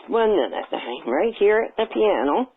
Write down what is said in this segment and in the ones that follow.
1 minute. I'm right here at the piano.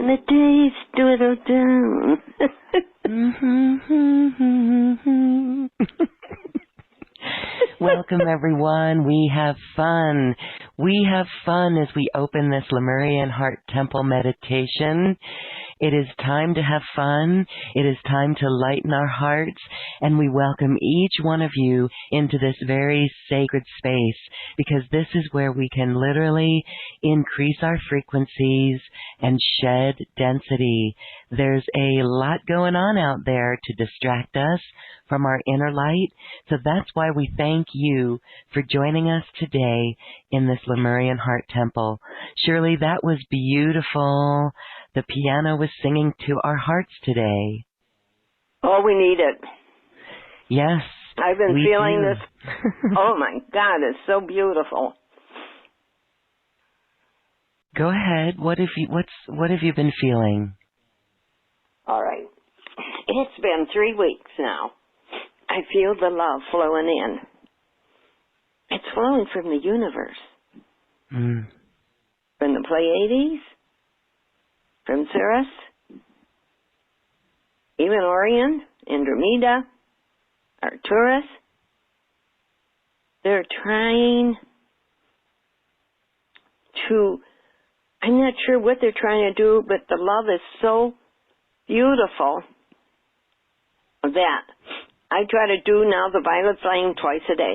The days dwindle down. Welcome, everyone. We have fun. We have fun as we open this Lemurian Heart Temple meditation. It is time to have fun. It is time to lighten our hearts, and we welcome each one of you into this very sacred space, because this is where we can literally increase our frequencies and shed density. There's a lot going on out there to distract us from our inner light, so that's why we thank you for joining us today in this Lemurian Heart Temple. Shirley, that was beautiful. The piano was singing to our hearts today. Oh, we need it. Yes. I've been feeling this. Oh, my God, it's so beautiful. Go ahead. What have you been feeling? All right. It's been 3 weeks now. I feel the love flowing in. It's flowing from the universe. From the Pleiades, from Sirius, even Orion, Andromeda, Arcturus. They're trying to, I'm not sure what they're trying to do, but the love is so beautiful that I try to do now the violet flame twice a day.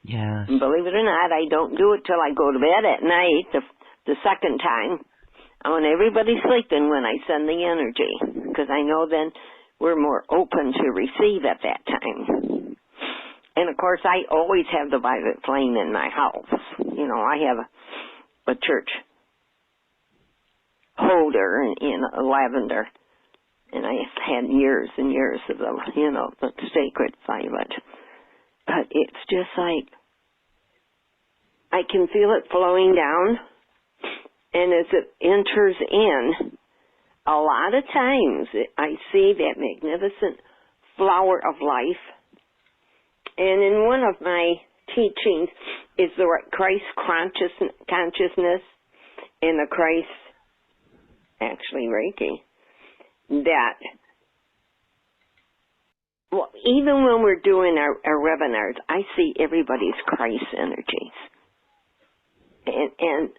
Yes. And believe it or not, I don't do it till I go to bed at night, the second time. I want everybody sleeping when I send the energy, because I know then we're more open to receive at that time. And, of course, I always have the violet flame in my house. You know, I have a church holder in lavender, and I've had years and years of the, you know, the sacred violet. But it's just like, I can feel it flowing down, and as it enters in, a lot of times I see that magnificent flower of life. And in one of my teachings is the Christ consciousness and the Christ, actually Reiki. that, well, even when we're doing our webinars, I see everybody's Christ energies. And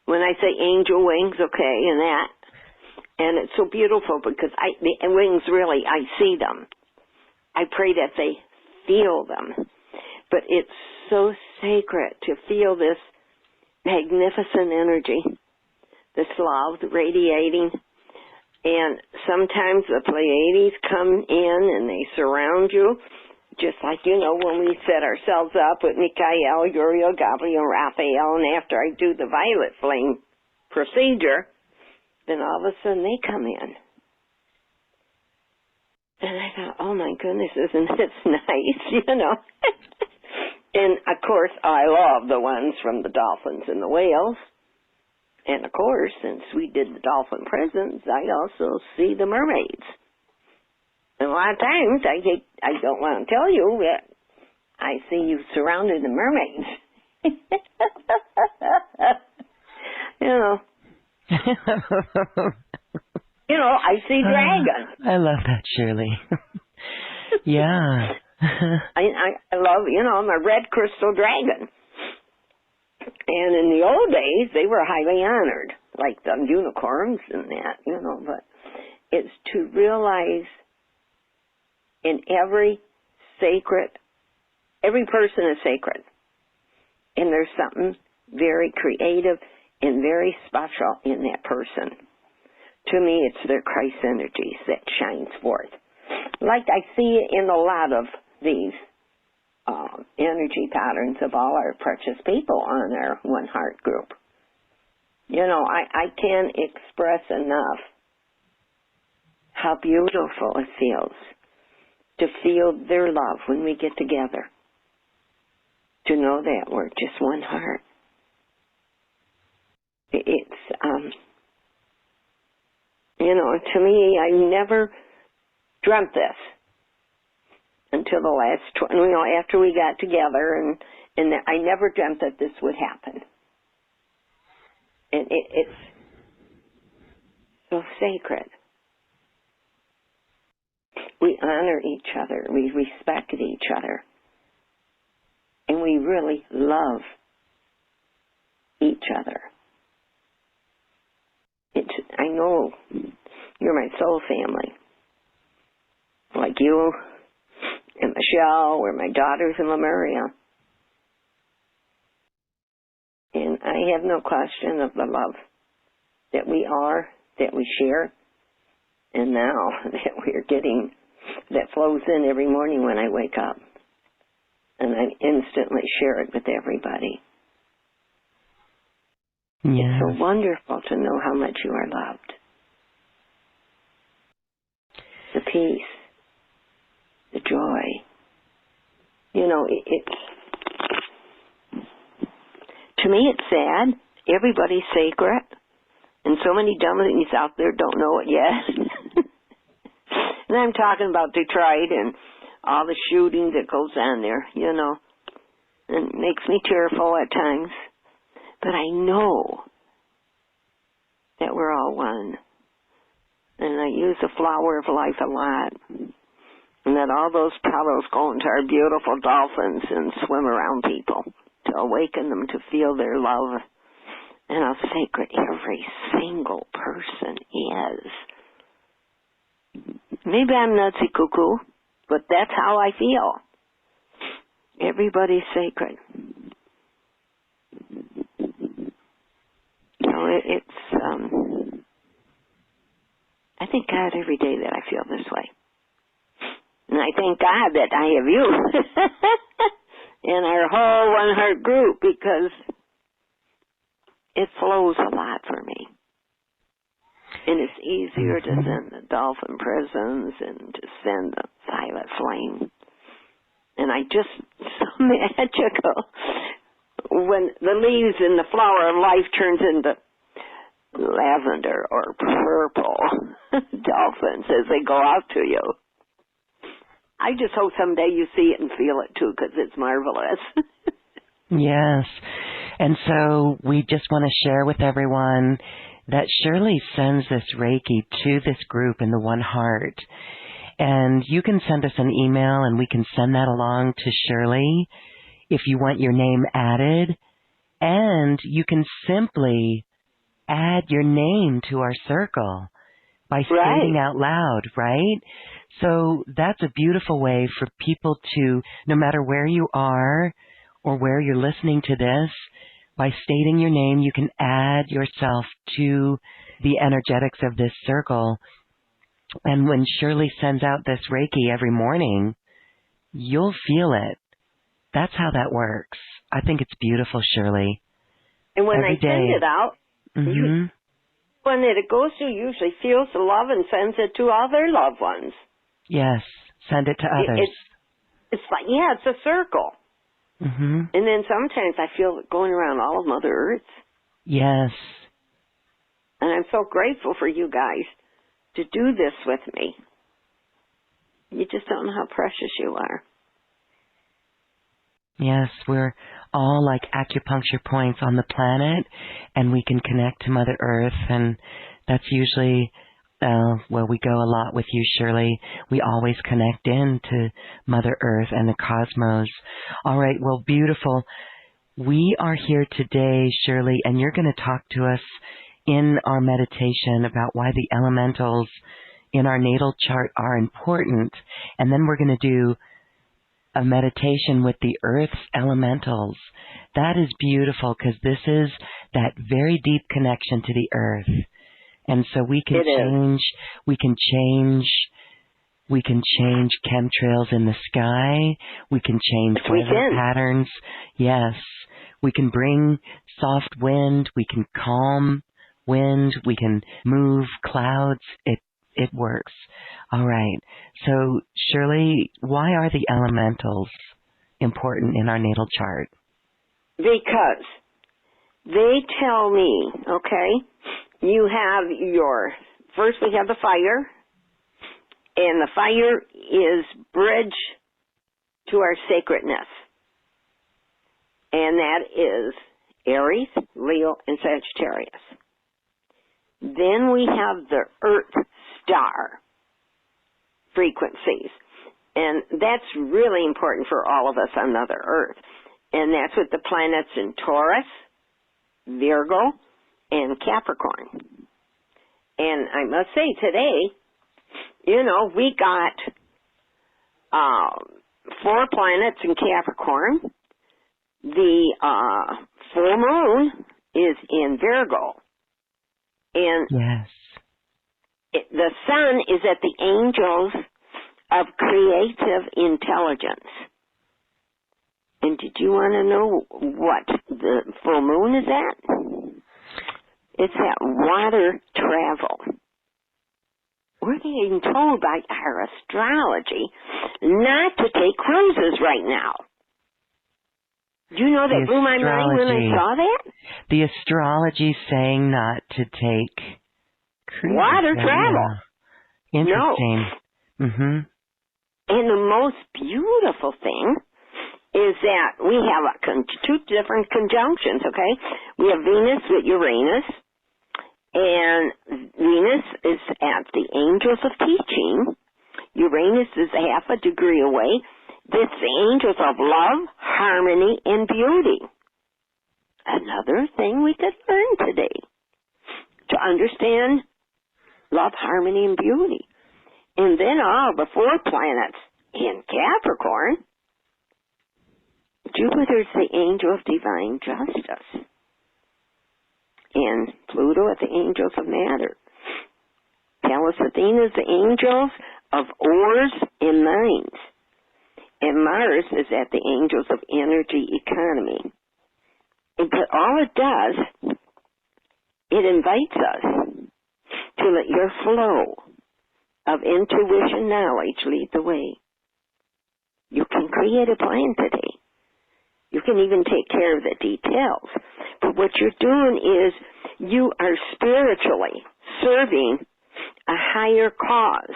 when I say angel wings, okay, and that, and it's so beautiful because the wings really, I see them. I pray that they feel them. But it's so sacred to feel this magnificent energy, this love radiating. And sometimes the Pleiades come in and they surround you, just like, you know, when we set ourselves up with Michael, Uriel, Gabriel, Raphael, and after I do the violet flame procedure, then all of a sudden they come in. And I thought, oh my goodness, isn't this nice, you know? And of course, I love the ones from the dolphins and the whales. And of course, since we did the dolphin presence, I also see the mermaids. And a lot of times, I don't want to tell you that I see you surrounded in mermaids. You know. You know, I see dragons. I love that, Shirley. Yeah. I love, you know, I'm a red crystal dragon. And in the old days, they were highly honored, like the unicorns and that, you know, but it's to realize in every person is sacred. And there's something very creative and very special in that person. To me, it's their Christ energies that shines forth. Like I see in a lot of these energy patterns of all our precious people on our One Heart group. You know, I can't express enough how beautiful it feels to feel their love when we get together. To know that we're just one heart. It's, you know, to me, I never dreamt this until the last, you know, after we got together, and I never dreamt that this would happen. And it's so sacred. We honor each other. We respect each other. And we really love each other. I know you're my soul family. Like you and Michelle, we're my daughters in Lemuria. And I have no question of the love that we are, that we share, and now that we're getting, that flows in every morning when I wake up. And I instantly share it with everybody. Yeah. It's so wonderful to know how much you are loved. The peace, the joy. You know, to me it's sad. Everybody's sacred. And so many dummies out there don't know it yet. And I'm talking about Detroit and all the shooting that goes on there, you know. And it makes me tearful at times. But I know that we're all one. And I use the flower of life a lot. And that all those petals go into our beautiful dolphins and swim around people to awaken them to feel their love. And how sacred every single person is. Maybe I'm nutsy cuckoo, but that's how I feel. Everybody's sacred. You know, I thank God every day that I feel this way. And I thank God that I have you in our whole One Heart group, because it flows a lot for me. And it's easier to send the dolphin prisons and to send the violet flame. And I just, so magical. When the leaves in the flower of life turns into lavender or purple dolphins as they go out to you. I just hope someday you see it and feel it too, because it's marvelous. Yes. And so we just want to share with everyone that Shirley sends this Reiki to this group in the One Heart. And you can send us an email and we can send that along to Shirley if you want your name added. And you can simply add your name to our circle by stating out loud, right? So that's a beautiful way for people to, no matter where you are or where you're listening to this, by stating your name, you can add yourself to the energetics of this circle. And when Shirley sends out this Reiki every morning, you'll feel it. That's how that works. I think it's beautiful, Shirley. And when every I send day. it out, one that it goes to usually feels the love and sends it to all their loved ones. Yes, send it to others. It's like, yeah, it's a circle. And then sometimes I feel it going around all of Mother Earth. Yes. And I'm so grateful for you guys to do this with me. You just don't know how precious you are. Yes, we're all like acupuncture points on the planet, and we can connect to Mother Earth, and that's usually where we go a lot with you, Shirley. We always connect in to Mother Earth and the cosmos. All right, well, beautiful. We are here today, Shirley, and you're going to talk to us in our meditation about why the elementals in our natal chart are important, and then we're going to do a meditation with the Earth's elementals. That is beautiful because this is that very deep connection to the Earth. And so we can change chemtrails in the sky. We can change weather patterns. Yes. We can bring soft wind. We can calm wind. We can move clouds. It works. All right. So, Shirley, why are the elementals important in our natal chart? Because they tell me, okay, you have first we have the fire, and the fire is bridge to our sacredness. And that is Aries, Leo, and Sagittarius. Then we have the Earth star frequencies. And that's really important for all of us on Mother Earth. And that's with the planets in Taurus, Virgo, and Capricorn. And I must say today, we got 4 planets in Capricorn. The full moon is in Virgo. And the sun is at the angels of creative intelligence. And did you want to know what the full moon is at? It's at water travel. We're being told by our astrology not to take cruises right now. Do you know that blew my mind when I saw that? The astrology saying not to take cruises. Water travel. Interesting. No. And the most beautiful thing is that we have 2 different conjunctions, okay? We have Venus with Uranus, and Venus is at the angels of teaching. Uranus is half a degree away. It's the angels of love, harmony, and beauty. Another thing we could learn today to understand love, harmony, and beauty. And then all the 4 planets in Capricorn. Jupiter's the angel of divine justice. And Pluto at the angels of matter. Pallas Athena is the angels of ores and mines. And Mars is at the angels of energy economy. But all it does, it invites us to let your flow of intuition knowledge lead the way. You can create a plan today. You can even take care of the details. But what you're doing is you are spiritually serving a higher cause.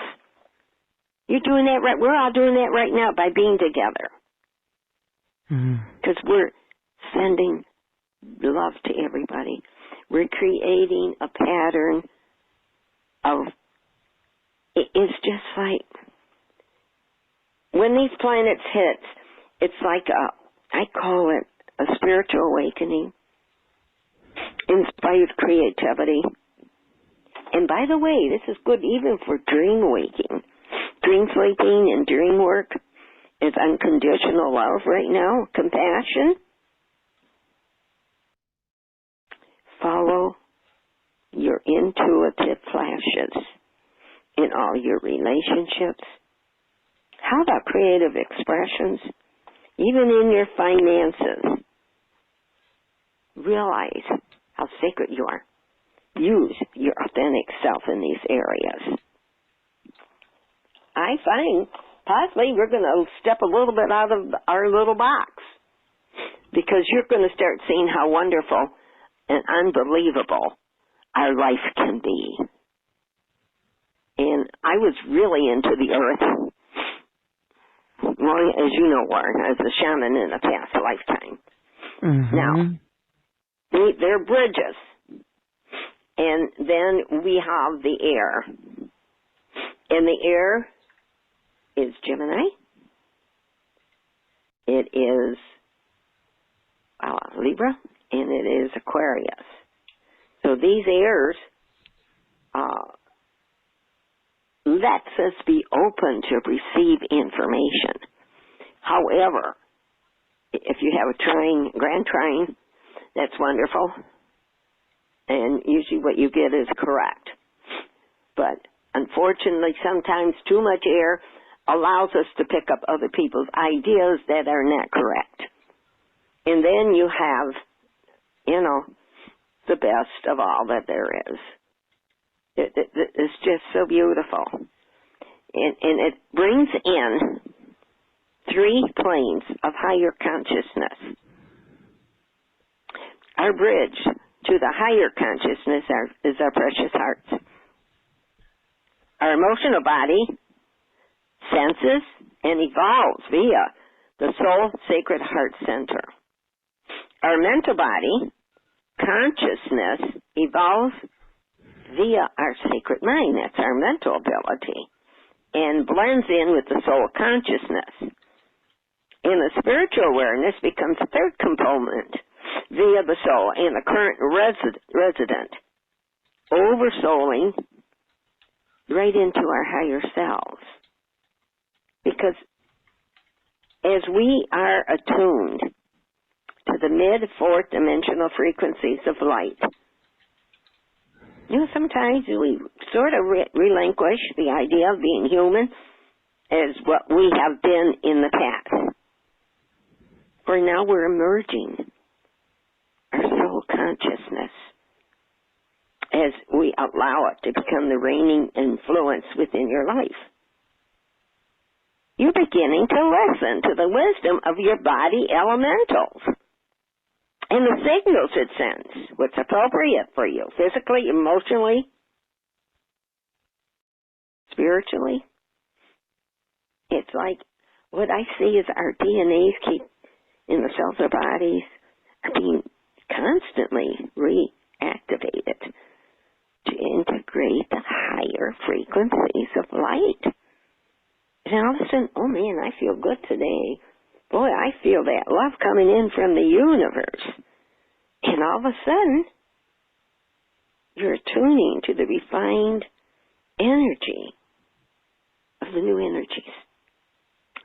You're doing that right. We're all doing that right now by being together. Because we're sending love to everybody. We're creating a pattern of, it's just like, when these planets hit, it's like I call it a spiritual awakening, inspired creativity. And by the way, this is good even for dream waking. Dream sleeping and dream work is unconditional love right now, compassion. Follow your intuitive flashes in all your relationships. How about creative expressions? Even in your finances. Realize how sacred you are. Use your authentic self in these areas. I find possibly we're going to step a little bit out of our little box, because you're going to start seeing how wonderful and unbelievable our life can be. And I was really into the earth, well, as you know, Warren, as a shaman in a past lifetime. Mm-hmm. Now, there are bridges, and then we have the air. And the air is Gemini. It is Libra, and it is Aquarius. So these airs lets us be open to receive information. However, if you have a trine, grand trine, that's wonderful, and usually what you get is correct. But unfortunately, sometimes too much air allows us to pick up other people's ideas that are not correct. And then you have, the best of all that there is. It's just so beautiful. And it brings in 3 planes of higher consciousness. Our bridge to the higher consciousness is our precious hearts. Our emotional body senses and evolves via the soul sacred heart center. Our mental body consciousness evolves via our sacred mind. That's our mental ability, and blends in with the soul consciousness. And the spiritual awareness becomes a third component via the soul and the current resident, oversouling right into our higher selves. Because as we are attuned to the mid-4th dimensional frequencies of light, sometimes we sort of relinquish the idea of being human as what we have been in the past. For now we're emerging our soul consciousness as we allow it to become the reigning influence within your life. You're beginning to listen to the wisdom of your body elementals and the signals it sends, what's appropriate for you, physically, emotionally, spiritually. It's like what I see is our DNAs keep in the cells of our bodies are being constantly reactivated to integrate the higher frequencies of light. And all of a sudden, oh man, I feel good today. Boy, I feel that love coming in from the universe. And all of a sudden, you're tuning to the refined energy of the new energies,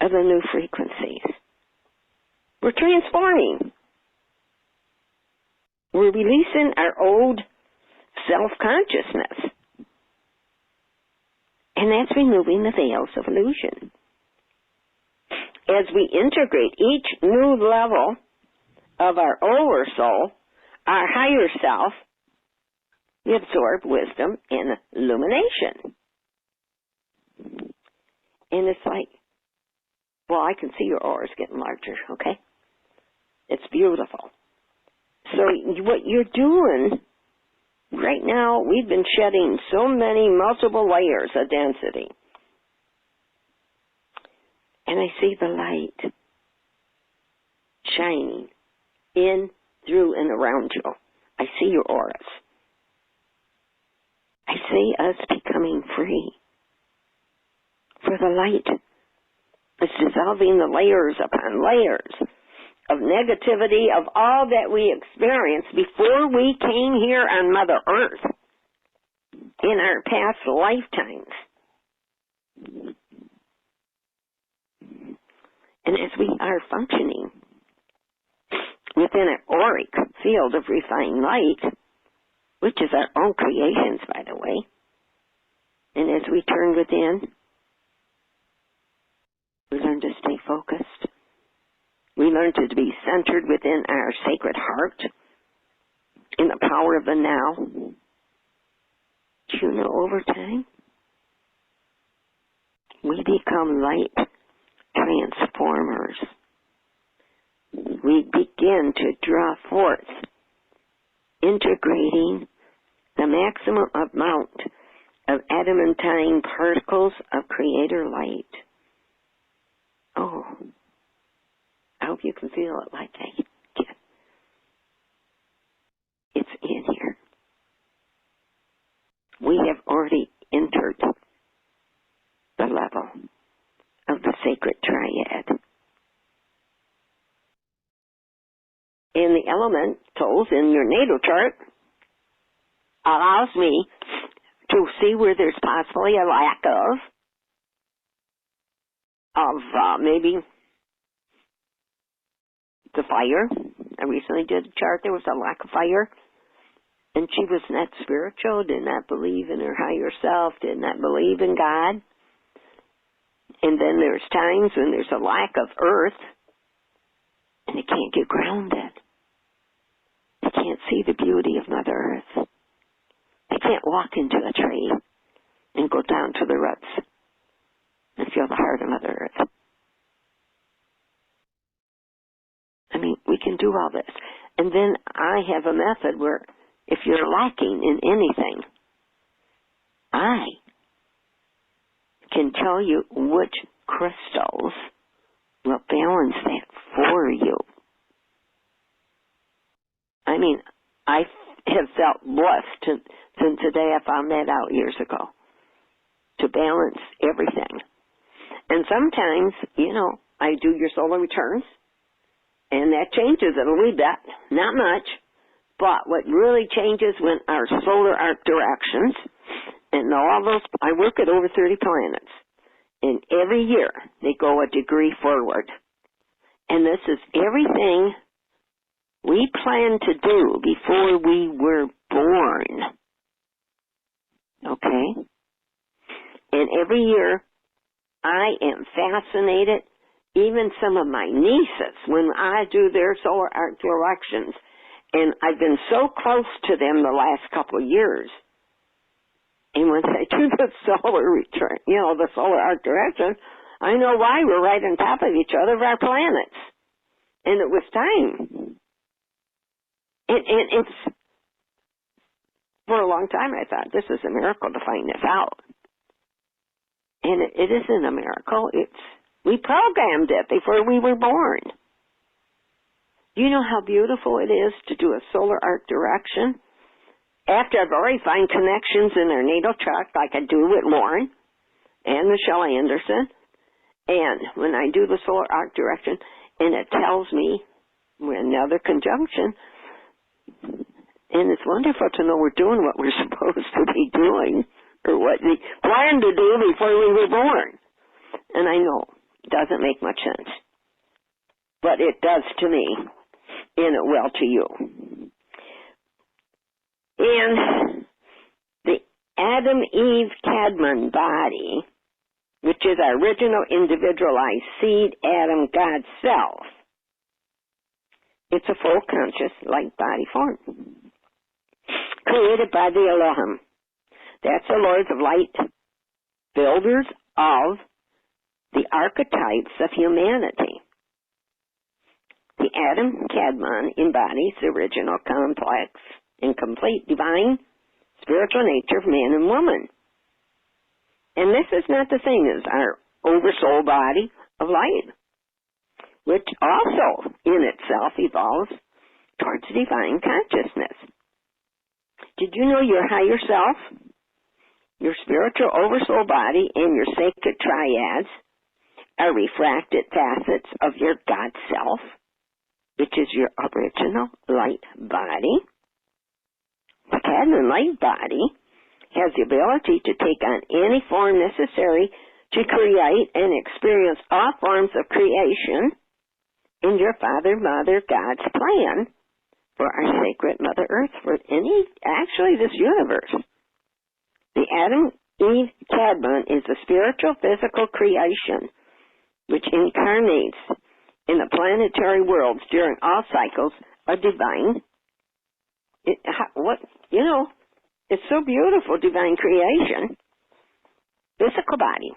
of the new frequencies. We're transforming. We're releasing our old self-consciousness. And that's removing the veils of illusion. As we integrate each new level of our lower soul, our higher self, we absorb wisdom and illumination. And it's like, well, I can see your aura's getting larger, okay? It's beautiful. So what you're doing right now, we've been shedding so many multiple layers of density. And I see the light shining in, through, and around you. I see your auras. I see us becoming free. For the light is dissolving the layers upon layers of negativity of all that we experienced before we came here on Mother Earth in our past lifetimes. And as we are functioning within an auric field of refined light, which is our own creations, by the way, and as we turn within, we learn to stay focused. We learn to be centered within our sacred heart in the power of the now. Do you know, over time, we become light transformers. We begin to draw forth, integrating the maximum amount of adamantine particles of creator light. Oh, I hope you can feel it like I can. It's in here. We have already entered the level of the sacred triad. And the elementals in your natal chart allows me to see where there's possibly a lack of maybe the fire. I recently did a chart. There was a lack of fire. And she was not spiritual, did not believe in her higher self, did not believe in God. And then there's times when there's a lack of earth, and it can't get grounded. They can't see the beauty of Mother Earth. They can't walk into a tree and go down to the roots and feel the heart of Mother Earth. I mean, we can do all this. And then I have a method where if you're lacking in anything, I can tell you which crystals will balance that for you. I mean, I have felt blessed since the day I found that out years ago, to balance everything. And sometimes, you know, I do your solar returns, and that changes it a little bit, not much. But what really changes when our solar arc directions, and all those, I work at over 30 planets, and every year they go a degree forward. And this is everything we planned to do before we were born. Okay? And every year I am fascinated, even some of my nieces, when I do their solar arc directions, and I've been so close to them the last couple of years. And when I do the solar return, you know, the solar arc direction, I know why we're right on top of each other of our planets. And it was time. And it's, for a long time I thought, this is a miracle to find this out. And it isn't a miracle. We programmed it before we were born. Do you know how beautiful it is to do a solar arc direction? After I've already found connections in their natal chart, like I do with Lauren and Michelle Anderson, and when I do the solar arc direction, and it tells me we're in another conjunction, and it's wonderful to know we're doing what we're supposed to be doing, or what we planned to do before we were born. And I know it doesn't make much sense, but it does to me. And it will to you. And the Adam-Eve Cadmon body, which is our original individualized seed Adam God self, it's a full conscious light body form, created by the Elohim. That's the Lords of Light, builders of the archetypes of humanity. The Adam Cadmon embodies the original complex and complete divine spiritual nature of man and woman. And this is not the same as our oversoul body of light, which also in itself evolves towards divine consciousness. Did you know your higher self Your spiritual oversoul body and your sacred triads are refracted facets of your God self, which is your original light body. The Cadman light body has the ability to take on any form necessary to create and experience all forms of creation in your Father, Mother, God's plan for our sacred Mother Earth, for actually this universe. The Adam Eve Cadman is the spiritual physical creation which incarnates in the planetary worlds during all cycles of divine. It's so beautiful, divine creation. Physical body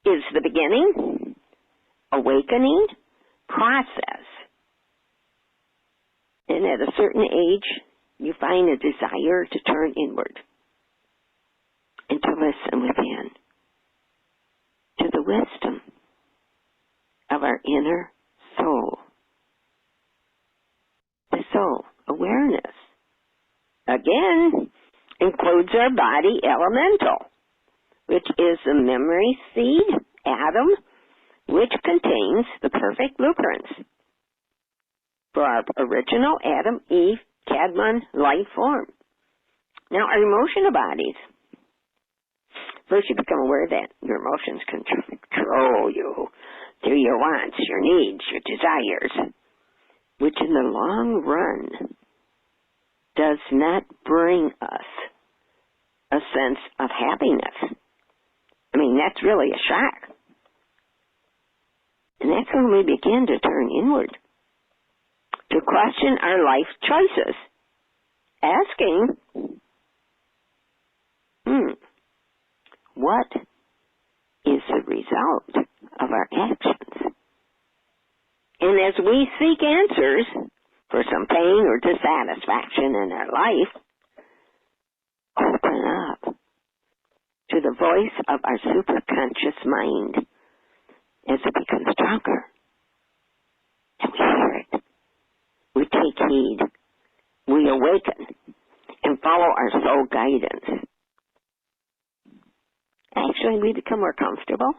is the beginning, awakening process. And at a certain age, you find a desire to turn inward and to listen within to the wisdom of our inner soul. The soul awareness, again, includes our body elemental, which is the memory seed atom, which contains the perfect blueprints for our original Adam, Eve, Cadman light form. Now, our emotional bodies. First, you become aware that your emotions control you through your wants, your needs, your desires, which in the long run does not bring us a sense of happiness. I mean, that's really a shock. And that's when we begin to turn inward, to question our life choices, asking, what is the result of our actions? And as we seek answers for some pain or dissatisfaction in our life, open up to the voice of our superconscious mind as it becomes stronger. And we hear it. We take heed. We awaken and follow our soul guidance. Actually, we become more comfortable.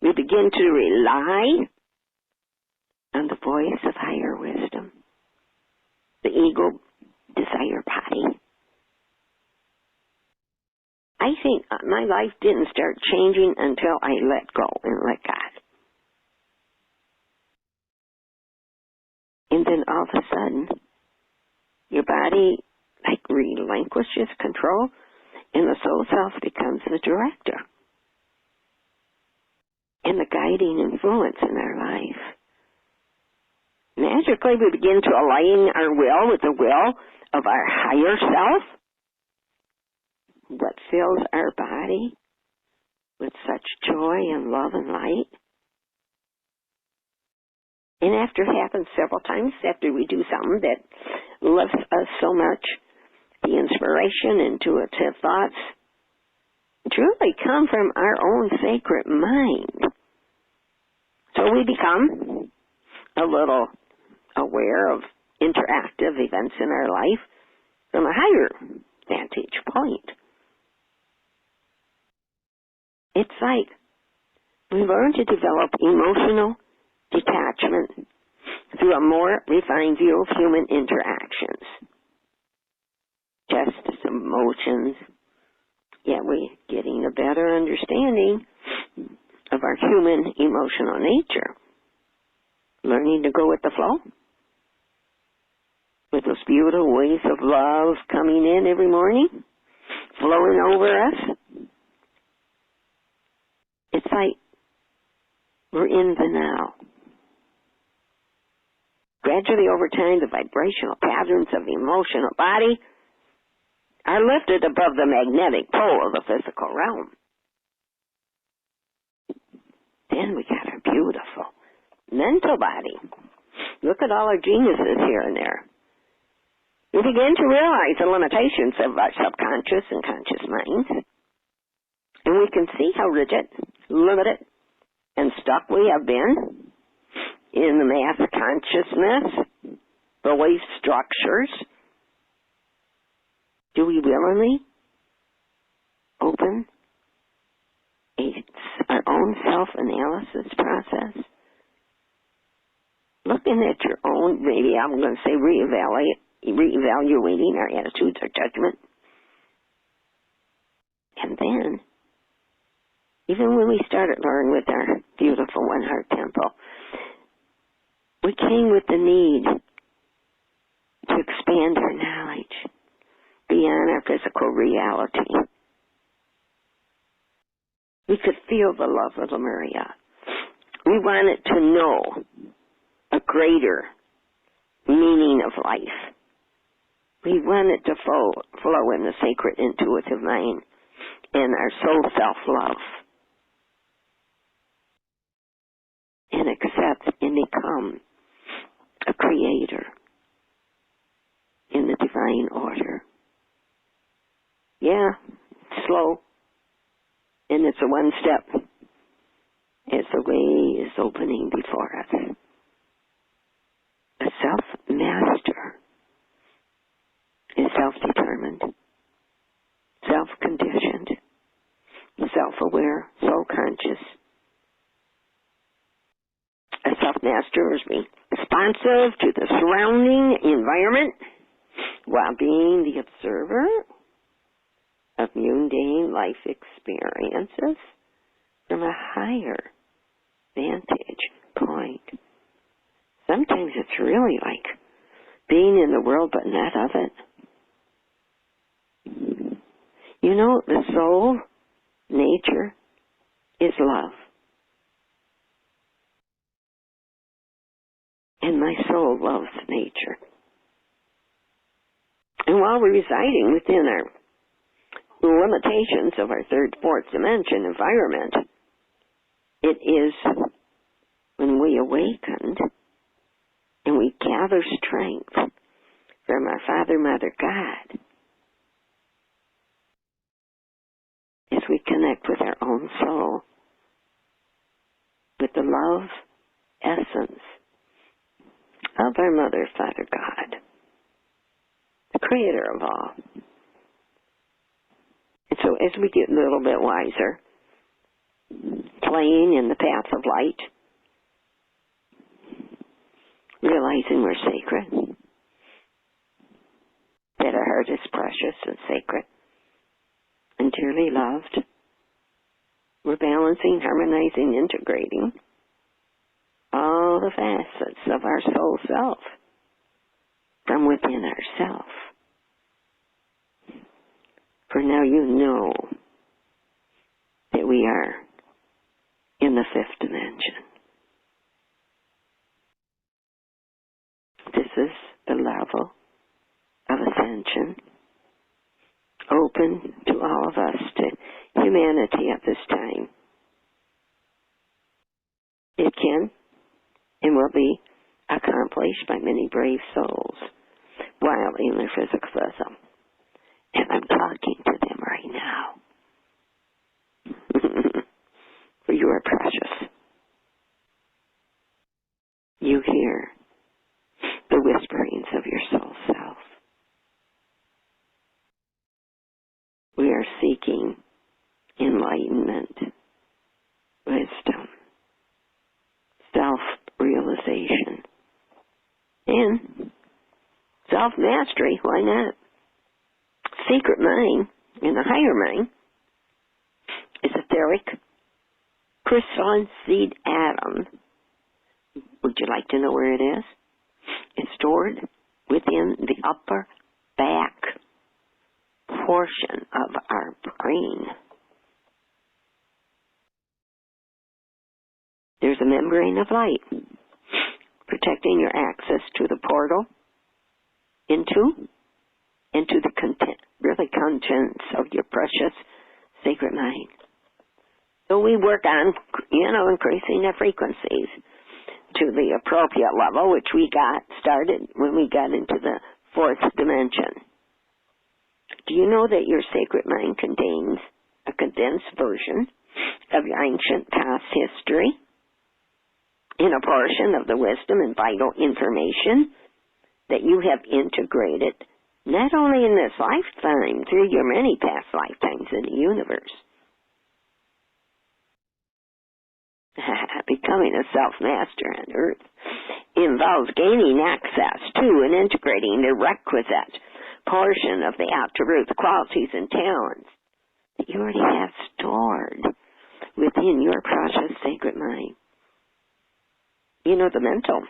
We begin to rely on the voice of higher wisdom, the ego desire body. I think my life didn't start changing until I let go and let God. And then all of a sudden, your body relinquishes control, and the soul self becomes the director and the guiding influence in our life. Magically, we begin to align our will with the will of our higher self. What fills our body with such joy and love and light. And after it happens several times, after we do something that lifts us so much, the inspiration, intuitive thoughts truly come from our own sacred mind. So we become a little aware of interactive events in our life from a higher vantage point. It's like we learn to develop emotional detachment through a more refined view of human interactions. Just some emotions, yet we're getting a better understanding of our human emotional nature. Learning to go with the flow, with those beautiful waves of love coming in every morning, flowing over us. It's like we're in the now. Gradually over time, the vibrational patterns of the emotional body are lifted above the magnetic pole of the physical realm. Then we got our beautiful mental body. Look at all our geniuses here and there. We begin to realize the limitations of our subconscious and conscious minds. And we can see how rigid, limited, and stuck we have been in the mass consciousness, belief structures. Do we willingly begin our own self-analysis process, looking at your own, maybe I'm going to say reevaluating our attitudes or judgment. And then, even when we started learning with our beautiful One Heart Temple, we came with the need to expand our knowledge beyond our physical reality. We could feel the love of Lemuria. We wanted to know a greater meaning of life. We wanted to flow in the sacred intuitive mind and our soul self-love, and accept and become a creator in the divine order. Yeah, slow, and it's a one step as the way is opening before us. A self-master is self-determined, self-conditioned, self-aware, soul-conscious. A self-master is being responsive to the surrounding environment while being the observer of mundane life experiences from a higher vantage point. Sometimes it's really like being in the world but not of it. You know, the soul nature is love. And my soul loves nature. And while we're residing within our limitations of our third, fourth dimension environment, it is when we awakened and we gather strength from our Father, Mother, God, as we connect with our own soul, with the love essence of our Mother, Father, God, the Creator of all. And so as we get a little bit wiser, playing in the path of light, realizing we're sacred, that our heart is precious and sacred and dearly loved, we're balancing, harmonizing, integrating all the facets of our soul self from within ourself. For now you know that we are in the fifth dimension. This is the level of ascension open to all of us, to humanity at this time. It can and will be accomplished by many brave souls while in their physical vessel. And I'm talking to them right now. For you are precious. You hear the whisperings of your soul self. We are seeking enlightenment, wisdom, self-realization, and self-mastery. Why not? Secret mind, in the higher mind, is etheric crystalline seed atom. Would you like to know where it is? It's stored within the upper back portion of our brain. There's a membrane of light protecting your access to the portal into the contents of your precious sacred mind. So we work on, increasing the frequencies to the appropriate level, which we got started when we got into the fourth dimension. Do you know that your sacred mind contains a condensed version of your ancient past history in a portion of the wisdom and vital information that you have integrated not only in this lifetime, through your many past lifetimes in the universe. Becoming a self-master on Earth involves gaining access to and integrating the requisite portion of the attributes, qualities, and talents that you already have stored within your precious sacred mind. You know, the mental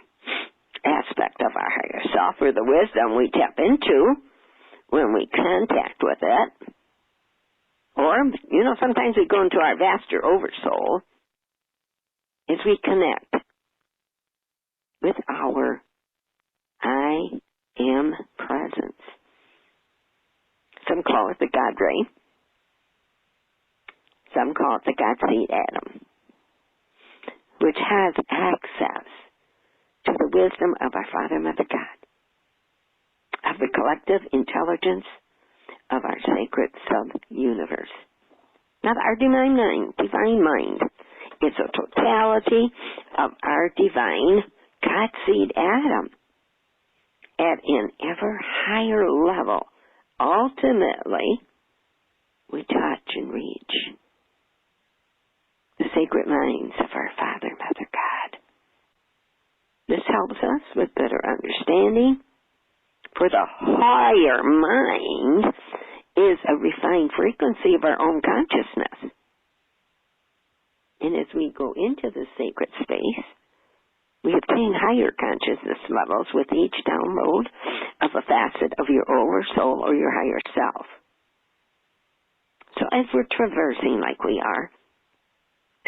aspect of our higher self, or the wisdom we tap into when we contact with it. Or, you know, sometimes we go into our vaster oversoul as we connect with our I am presence. Some call it the God ray. Some call it the God seed atom, which has access to the wisdom of our Father, Mother, God, of the collective intelligence of our sacred sub-universe. Not our divine mind. It's a totality of our divine God seed atom at an ever higher level. Ultimately, we touch and reach the sacred minds of our Father, Mother, God. This helps us with better understanding, for the higher mind is a refined frequency of our own consciousness. And as we go into the sacred space, we obtain higher consciousness levels with each download of a facet of your oversoul or your higher self. So as we're traversing like we are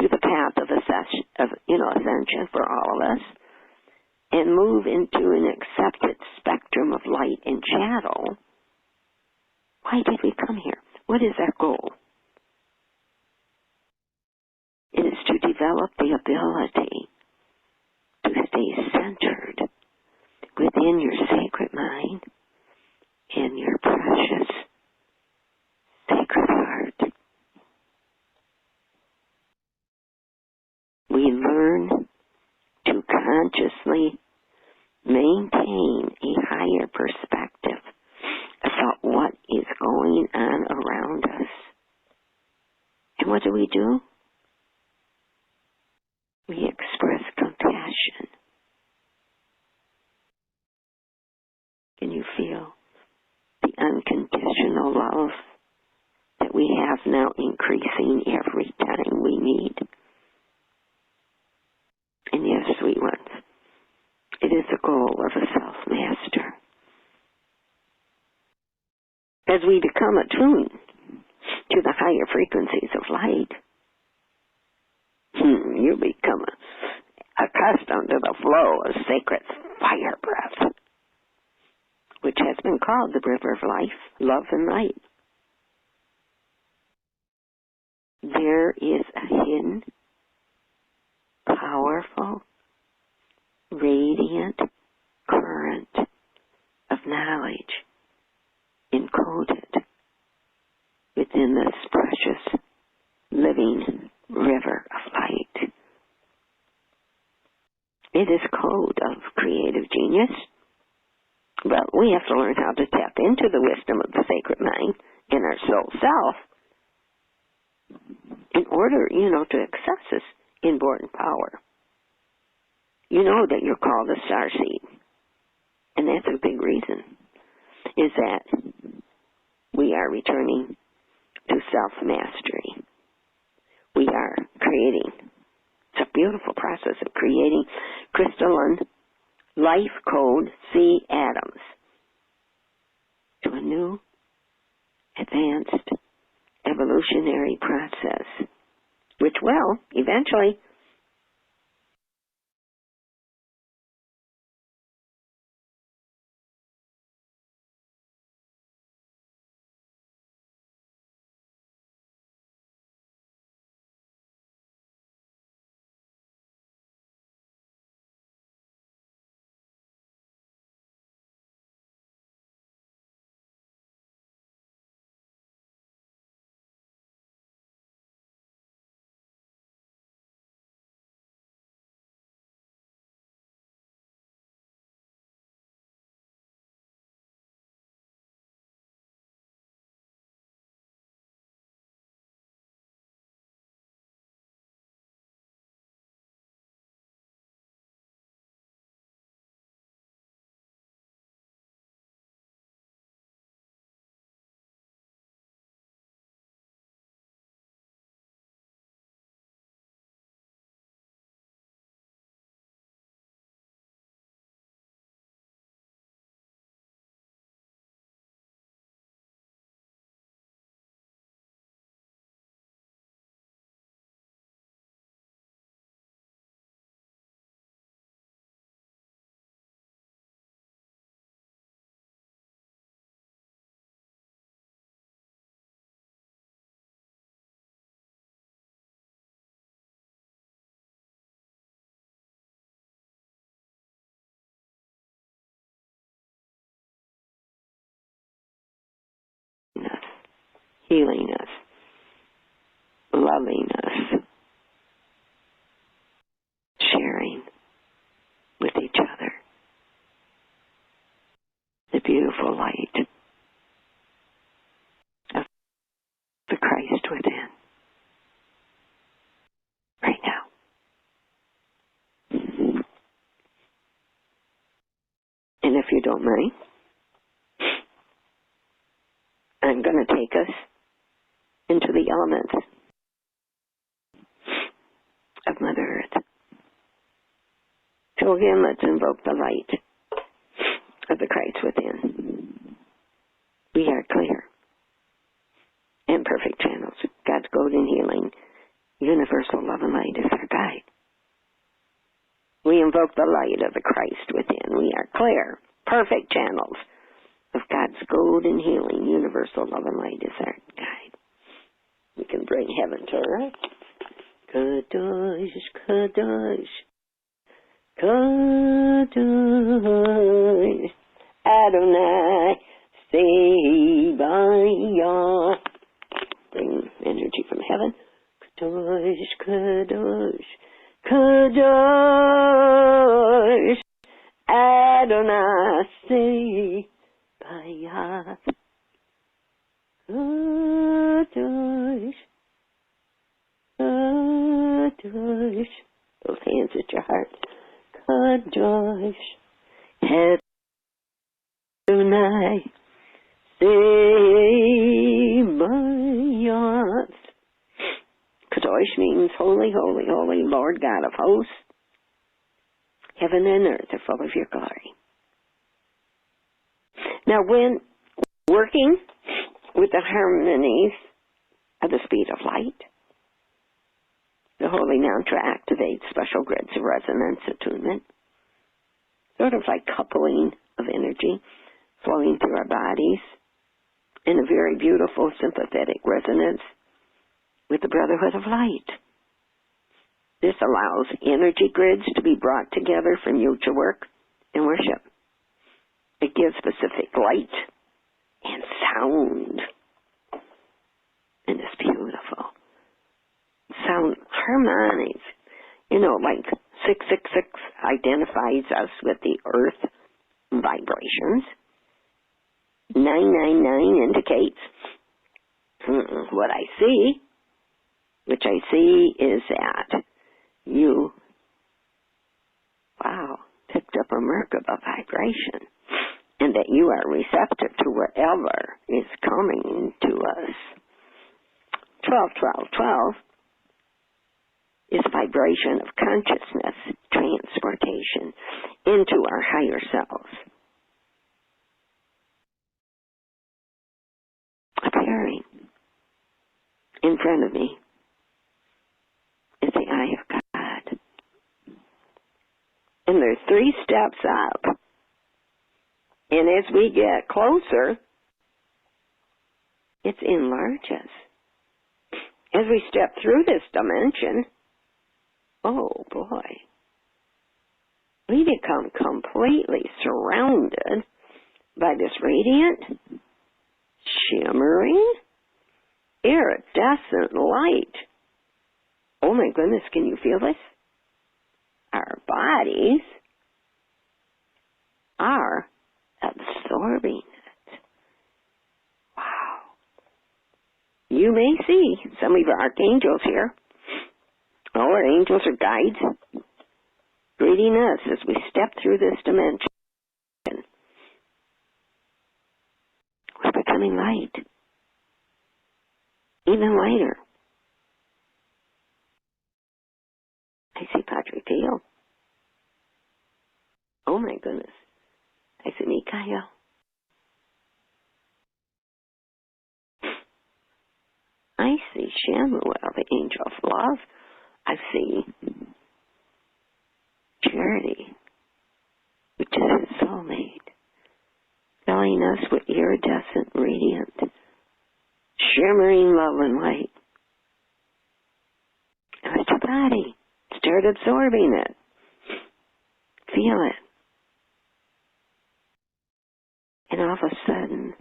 through the path of ascension for all of us, and move into an accepted spectrum of light and shadow, why did we come here? What is our goal? It is to develop the ability to stay centered within your sacred mind and your precious sacred heart. We learn to consciously maintain a higher perspective about what is going on around us. And what do? We express compassion. Can you feel the unconditional love that we have now increasing every time we meet? And yes, sweet ones, it is the goal of a self-master. As we become attuned to the higher frequencies of light, you become accustomed to the flow of sacred fire breath, which has been called the river of life, love, and light. There is a hidden, powerful, radiant current of knowledge encoded within this precious, living river of light. It is code of creative genius, but we have to learn how to tap into the wisdom of the sacred mind in our soul self in order, to access this inborn power. You know that you're called a starseed, and that's a big reason, is that we are returning to self-mastery. We are creating, it's a beautiful process of creating crystalline life code C atoms to a new, advanced, evolutionary process, which will eventually healing us, loving us, sharing with each other the beautiful light of the Christ within right now. And if you don't mind, I'm going to take us into the elements of Mother Earth. So again, let's invoke the light of the Christ within. We are clear and perfect channels. God's golden healing, universal love and light is our guide. We invoke the light of the Christ within. We are clear, perfect channels of God's golden healing, universal love and light is our guide. We can bring heaven to earth. Kadosh, Kadosh, Kadosh, Adonai, Sebaoth. Bring energy from heaven. Kadosh, Kadosh, Kadosh, Adonai, Sebaoth. Kadosh, Kadosh. Those hands at your heart. Kadosh, Adonai, Sebaoth. Kadosh means holy, holy, holy, Lord God of hosts. Heaven and earth are full of your glory. Now, when working with the harmonies of the speed of light, the holy mantra activates special grids of resonance attunement, sort of like coupling of energy flowing through our bodies in a very beautiful sympathetic resonance with the brotherhood of light. This allows energy grids to be brought together for mutual work and worship. It gives specific light and sound, and it's beautiful. Sound harmonies, like 666 identifies us with the earth vibrations. 999 indicates what I see, which I see is that you, picked up a Merkaba vibration, and that you are receptive to whatever is coming to us. 12, 12, 12 is a vibration of consciousness transportation into our higher selves. Appearing in front of me is the eye of God. And there's 3 steps up. And as we get closer, it enlarges. As we step through this dimension, oh boy, we become completely surrounded by this radiant, shimmering, iridescent light. Oh my goodness, can you feel this? Our bodies are absorbing it. Wow. You may see some of our archangels here. All our angels are guides, greeting us as we step through this dimension. We're becoming light, even lighter. I see Padre Pio. Oh my goodness. I see Mikael. I see Shamuel, the angel of love. I see Charity, which is his soulmate, filling us with iridescent, radiant, shimmering love and light. And let your body start absorbing it. Feel it. And all of a sudden,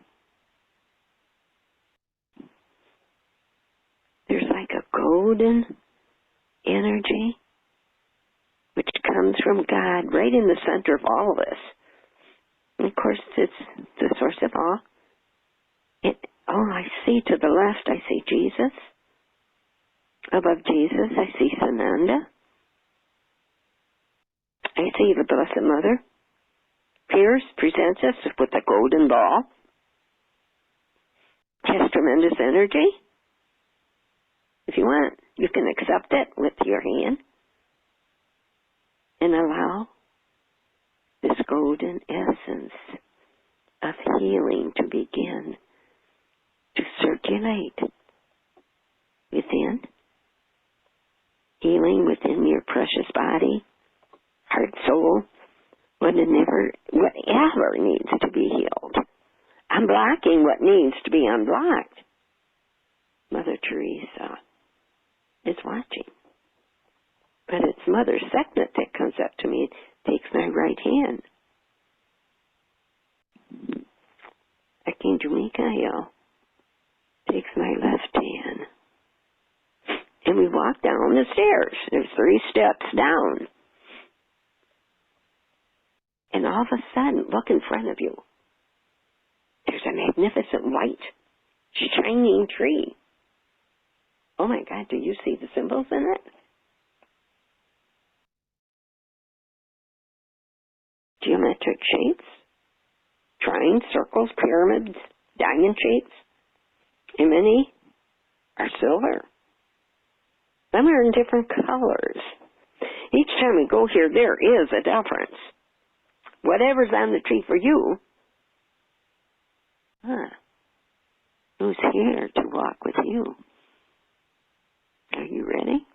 golden energy, which comes from God, right in the center of all of us. And of course, it's the source of all. I see to the left, I see Jesus. Above Jesus, I see Sananda. I see the Blessed Mother. Appears, presents us with a golden ball. Has tremendous energy. If you want, you can accept it with your hand and allow this golden essence of healing to begin to circulate within. Healing within your precious body, heart, soul, whatever needs to be healed. Unblocking what needs to be unblocked. Mother Teresa is watching. But it's Mother Seknet that comes up to me and takes my right hand. Archangel Michael takes my left hand. And we walk down the stairs. There's 3 steps down. And all of a sudden, look in front of you. There's a magnificent white, shining tree. Oh my God, do you see the symbols in it? Geometric shapes, triangles, circles, pyramids, diamond shapes, and many are silver. Some are in different colors. Each time we go here, there is a difference. Whatever's on the tree for you, who's here to walk with you? Are you ready?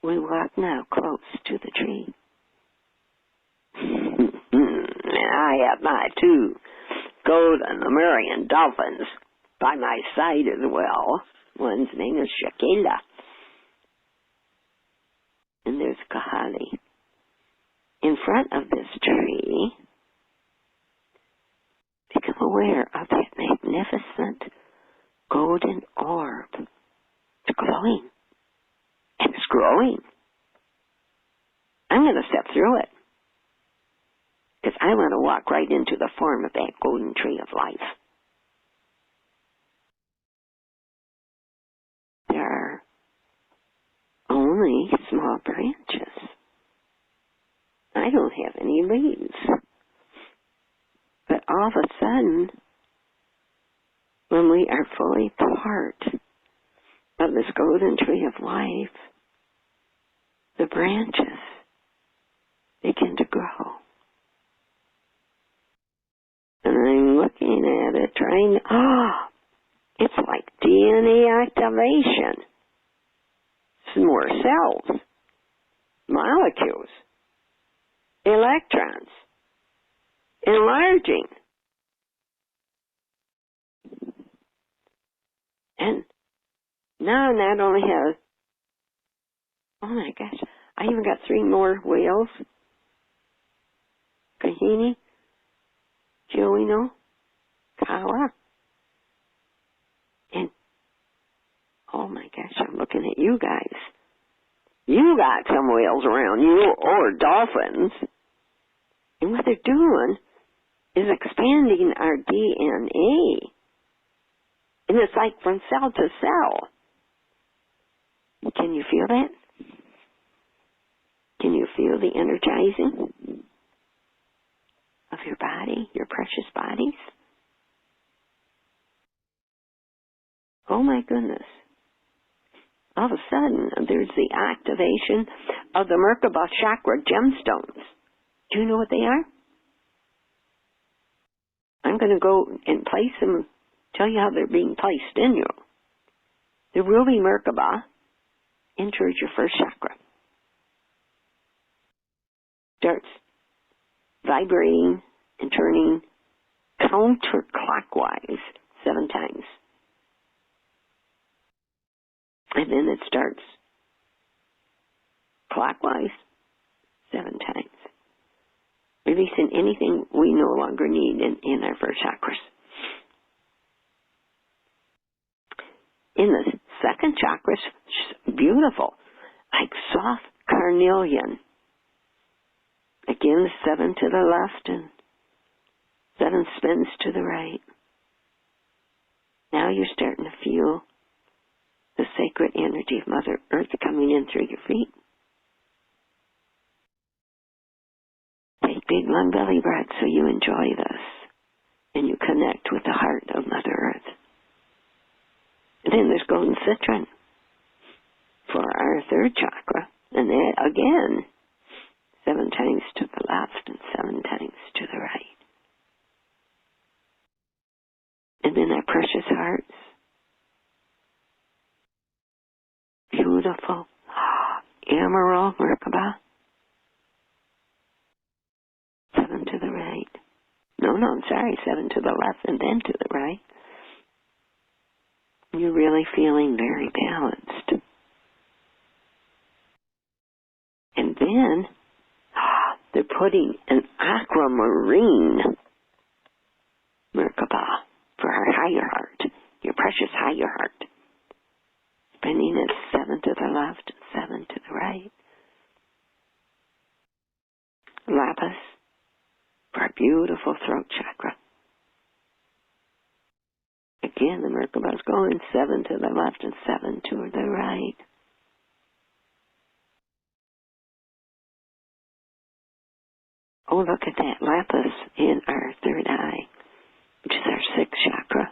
We walk now close to the tree. I have my 2 golden Lemurian dolphins by my side as well. One's name is Shakila. And there's Kahali. In front of this tree, become aware of that magnificent golden orb. It's glowing. And it's growing. I'm going to step through it. Because I want to walk right into the form of that golden tree of life. There are only small branches. I don't have any leaves. But all of a sudden, when we are fully part of this golden tree of life, the branches begin to grow. And I'm looking at it, trying, it's like DNA activation. Some more cells, molecules, electrons, enlarging. And now I not only have, oh my gosh, I even got 3 more whales. Kahini, Joino, Kawa, and oh my gosh, I'm looking at you guys. You got some whales around you, or dolphins. And what they're doing is expanding our DNA. And it's like from cell to cell. Can you feel that? Can you feel the energizing of your body, your precious bodies? Oh my goodness. All of a sudden, there's the activation of the Merkaba chakra gemstones. Do you know what they are? I'm going to go and place them, tell you how they're being placed in you. The ruby Merkaba enters your first chakra. Starts vibrating and turning counterclockwise 7 times. And then it starts clockwise 7 times. Releasing anything we no longer need in our first chakras. in the second chakra, it's beautiful, like soft carnelian. Again, 7 to the left and 7 spins to the right. Now you're starting to feel the sacred energy of Mother Earth coming in through your feet. Take big long belly breaths so you enjoy this and you connect with the heart of Mother Earth. And then there's golden citron for our third chakra. And then again, 7 times to the left and 7 times to the right. And then our precious hearts. Beautiful. Emerald, Merkaba. 7 to the right. No, I'm sorry. 7 to the left and then to the right. You're really feeling very balanced. And then they're putting an aquamarine Merkaba for our higher heart, your precious higher heart. Spinning it 7 to the left and 7 to the right. Lapis for our beautiful throat chakra. Again, the Merkaba's going 7 to the left and 7 to the right. Oh, look at that lapis in our third eye, which is our sixth chakra.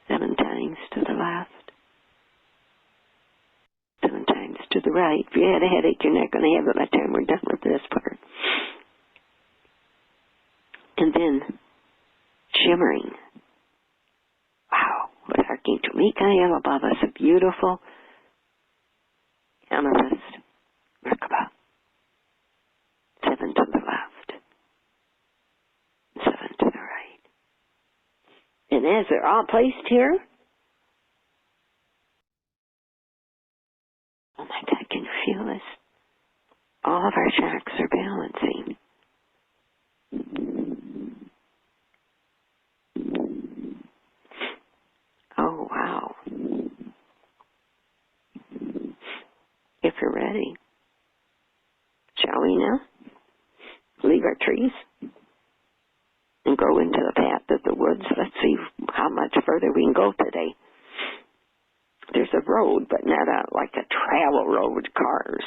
7 times to the left, 7 times to the right. If you had a headache, you're not going to have it by the time we're done with this part. And then, shimmering. Wow, with Archangel Michael above us, a beautiful amethyst Merkaba. 7 to the left, 7 to the right. And as they're all placed here, oh my God, can you feel this? All of our chakras are balancing. Oh, wow. If you're ready, shall we now? Leave our trees and go into the path of the woods. Let's see how much further we can go today. There's a road, but not like a travel road with cars.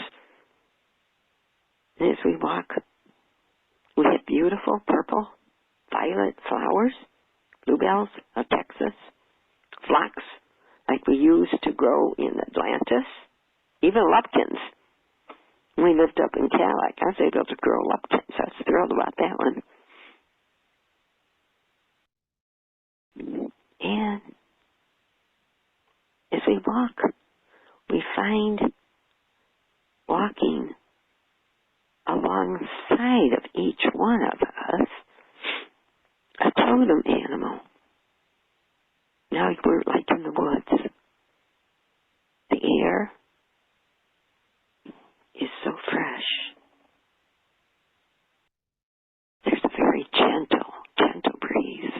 And as we walk, we have beautiful purple, violet flowers, bluebells of Texas, phlox, like we used to grow in Atlantis, even lupkins. We lived up in Cadillac. I was able to grow lupkins. I was thrilled about that one. And as we walk, we find walking alongside of each one of us a totem animal. Now we're like in the woods. The air is so fresh. There's a very gentle breeze.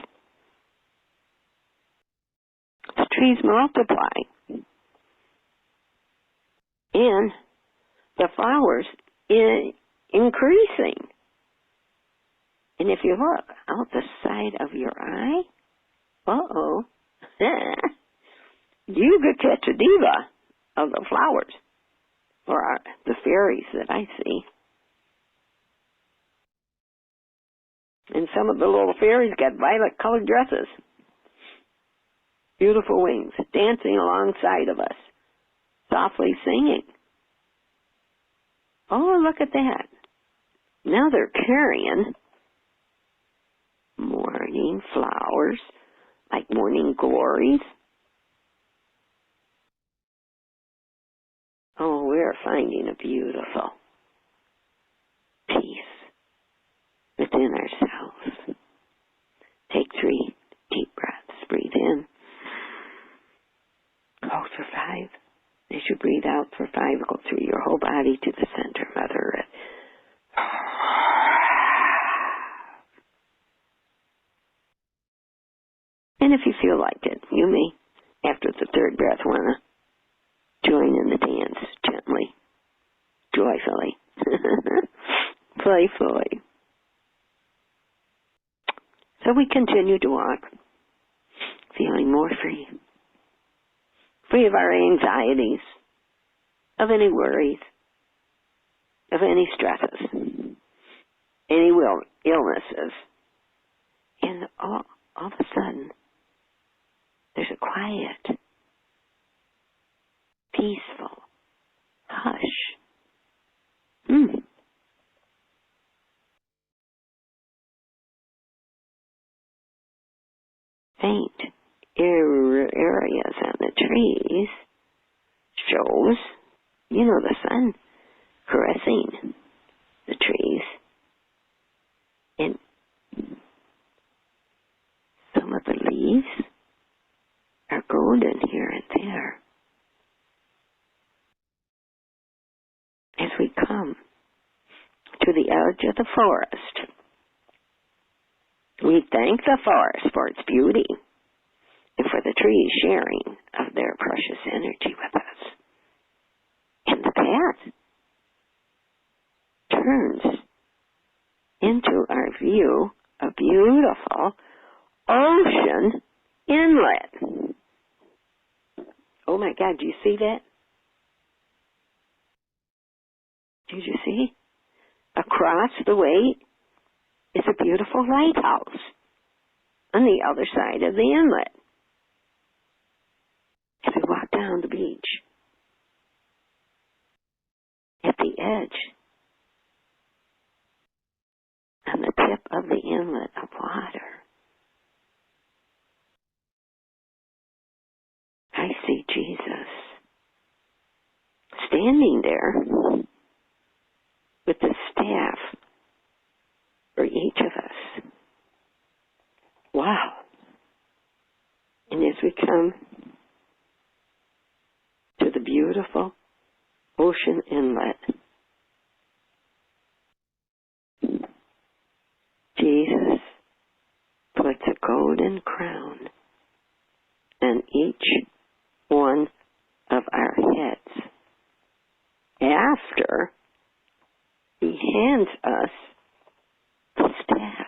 The trees multiply. And the flowers increasing. And if you look out the side of your eye, you could catch a diva of the flowers, or the fairies that I see. And some of the little fairies got violet-colored dresses, beautiful wings, dancing alongside of us, softly singing. Oh, look at that. Now they're carrying morning flowers, like morning glories. Oh, we're finding a beautiful peace within ourselves. Take 3 deep breaths. Breathe in. Hold for 5. As you breathe out for 5, go through your whole body to the center, Mother Earth. And if you feel like it, you may after the third breath, want to join in the dance gently, joyfully, playfully. So we continue to walk, feeling more free. Free of our anxieties, of any worries, of any stresses, any illnesses. And all of a sudden, there's a quiet, peaceful hush. Faint areas on the trees shows, the sun caressing the trees. And some of the leaves are golden here and there. As we come to the edge of the forest, we thank the forest for its beauty and for the trees sharing of their precious energy with us. And the path turns into our view a beautiful ocean inlet. Oh my God, do you see that? Did you see? Across the way is a beautiful lighthouse on the other side of the inlet. As we walk down the beach, at the edge, on the tip of the inlet of water, I see Jesus standing there with the staff for each of us. Wow. And as we come to the beautiful ocean inlet, Jesus puts a golden crown on each one of our heads after he hands us the staff.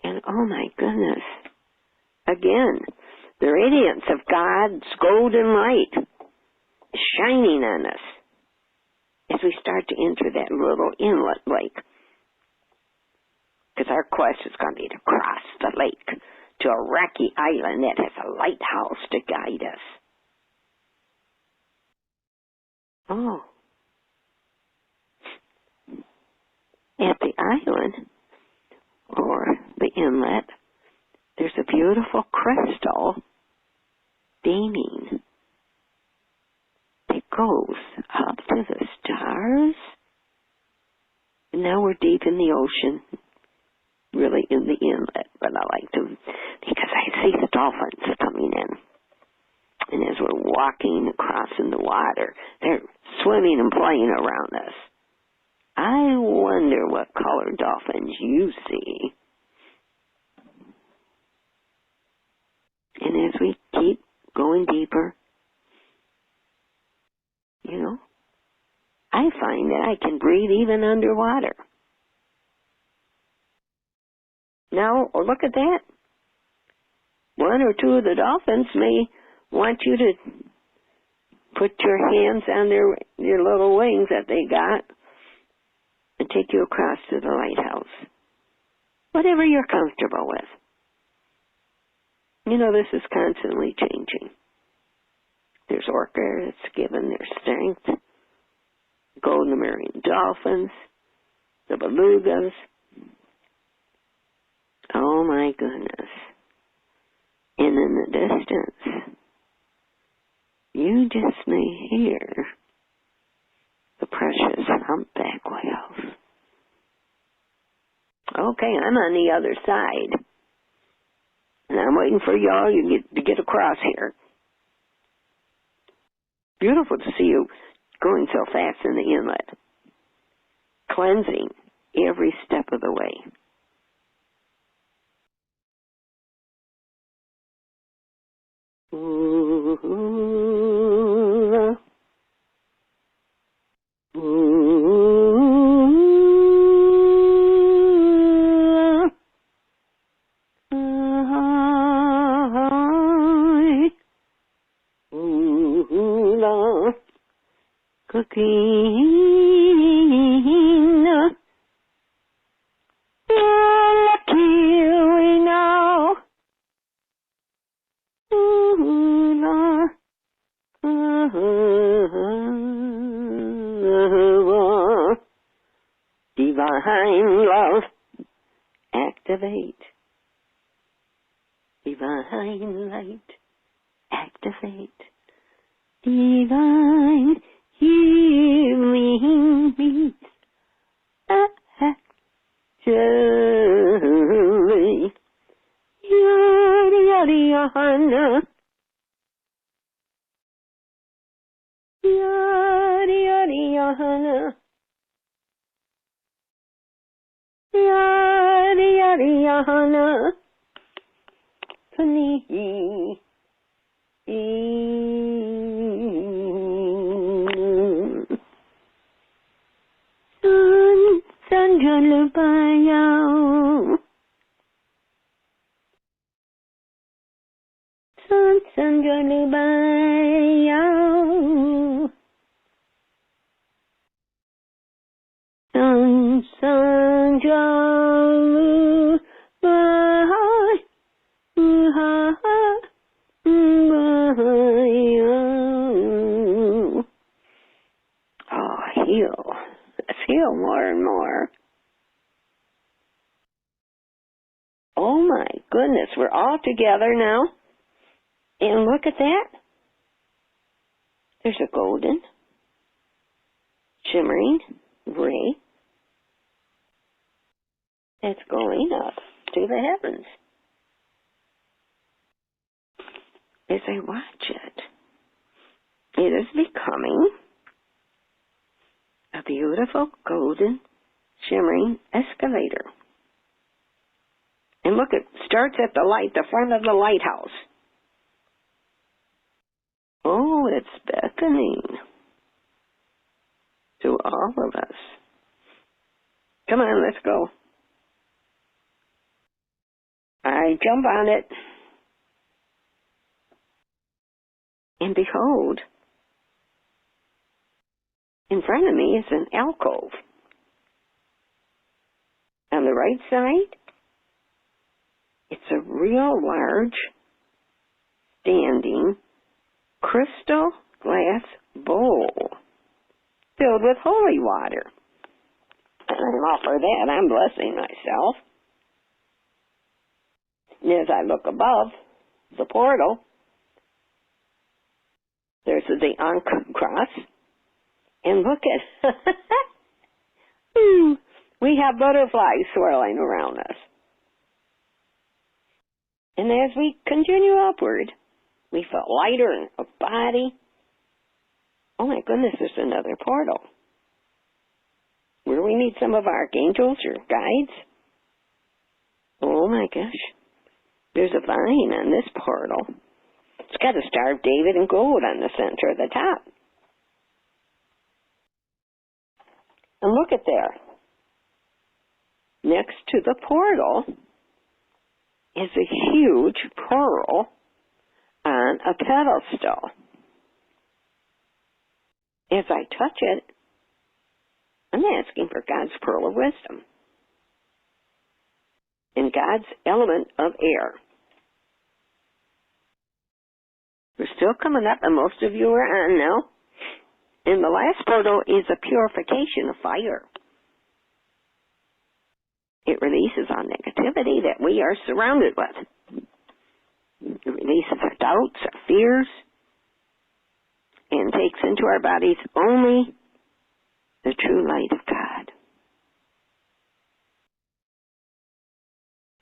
And oh my goodness, again, the radiance of God's golden light is shining on us as we start to enter that little inlet lake. Because our quest is going to be to cross the lake to a rocky island that has a lighthouse to guide us. Oh. At the island, or the inlet, there's a beautiful crystal beaming that goes up to the stars. And now we're deep in the ocean, really in the inlet, but I like to, because I see the dolphins coming in. And as we're walking across in the water, they're swimming and playing around us. I wonder what color dolphins you see. And as we keep going deeper, I find that I can breathe even underwater. Now, look at that. One or two of the dolphins may want you to put your hands on their little wings that they got and take you across to the lighthouse. Whatever you're comfortable with. This is constantly changing. There's orcas given their strength, golden Lemurian dolphins, the belugas. Oh my goodness. And in the distance, you just may hear the precious humpback whales. Okay, I'm on the other side. And I'm waiting for y'all to get across here. Beautiful to see you going so fast in the inlet. Cleansing every step of the way. Divine love, activate. Divine light, activate. Divine healing meets actually. Yada yada yana. Yada yada yana. Yada yada yana. Funny. Sun Jalubaya. Sun Jalubaya. Sun Jalubaya. Oh, heal. Let's heal more and more. Oh my goodness, we're all together now. And look at that. There's a golden, shimmering ray that's going up to the heavens. As I watch it, it is becoming a beautiful golden shimmering escalator. And look, it starts at the light, the front of the lighthouse. Oh, it's beckoning to all of us. Come on, let's go. I jump on it. And behold, in front of me is an alcove. On the right side, it's a real large, standing, crystal glass bowl filled with holy water. And I'm all for that. I'm blessing myself. And as I look above the portal, there's the Ankh cross. And look at, we have butterflies swirling around us. And as we continue upward, we feel lighter in our body. Oh my goodness, there's another portal where we meet some of our archangels or guides. Oh my gosh, there's a vine on this portal. It's got a Star of David in gold on the center of the top. And look at there. Next to the portal is a huge pearl on a pedestal. As I touch it, I'm asking for God's pearl of wisdom and God's element of air. We're still coming up, and most of you are on now. And the last portal is a purification of fire. It releases all negativity that we are surrounded with. It releases our doubts, our fears, and takes into our bodies only the true light of God.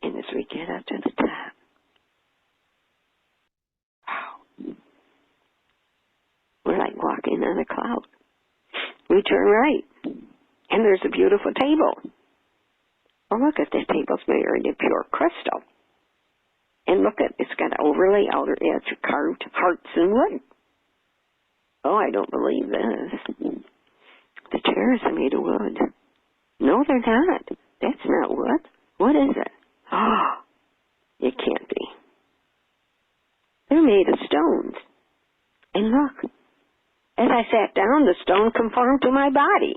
And as we get up to the top, wow, we're like walking on a cloud. We turn right, and there's a beautiful table. Oh, look at this table's made in pure crystal. And look at, it's got an overlay outer edge of carved hearts and wood. Oh, I don't believe this. The chairs are made of wood. No, they're not. That's not wood. What is it? Oh, it can't be. They're made of stones. And look, as I sat down, the stone conformed to my body.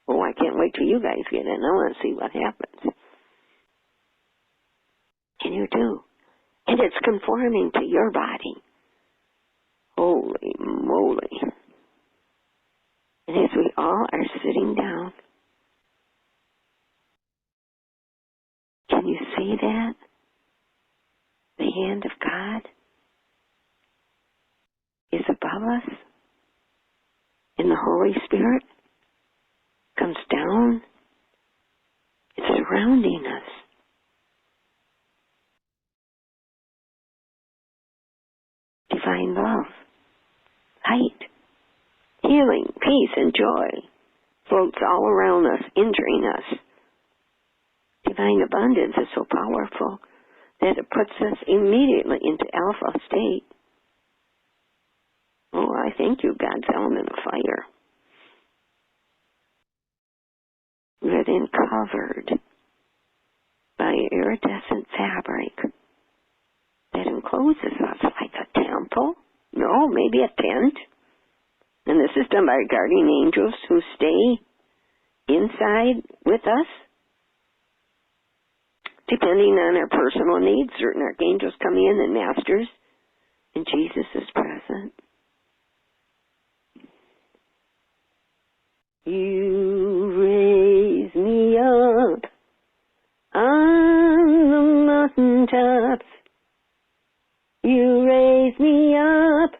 Oh, I can't wait till you guys get in. I want to see what happens. And you do. And it's conforming to your body. Holy moly. And as we all are sitting down, can you see that? The hand of God is above us. And the Holy Spirit comes down. It's surrounding us. Divine love, light, healing, peace, and joy floats all around us, entering us. Divine abundance is so powerful that it puts us immediately into alpha state. Oh, I thank you, God's element of fire. We are then covered by iridescent fabric that encloses us like a temple. No, maybe a tent. And this is done by guardian angels who stay inside with us. Depending on our personal needs, certain archangels come in and masters, and Jesus is present. You raise me up on the mountaintops. You raise me up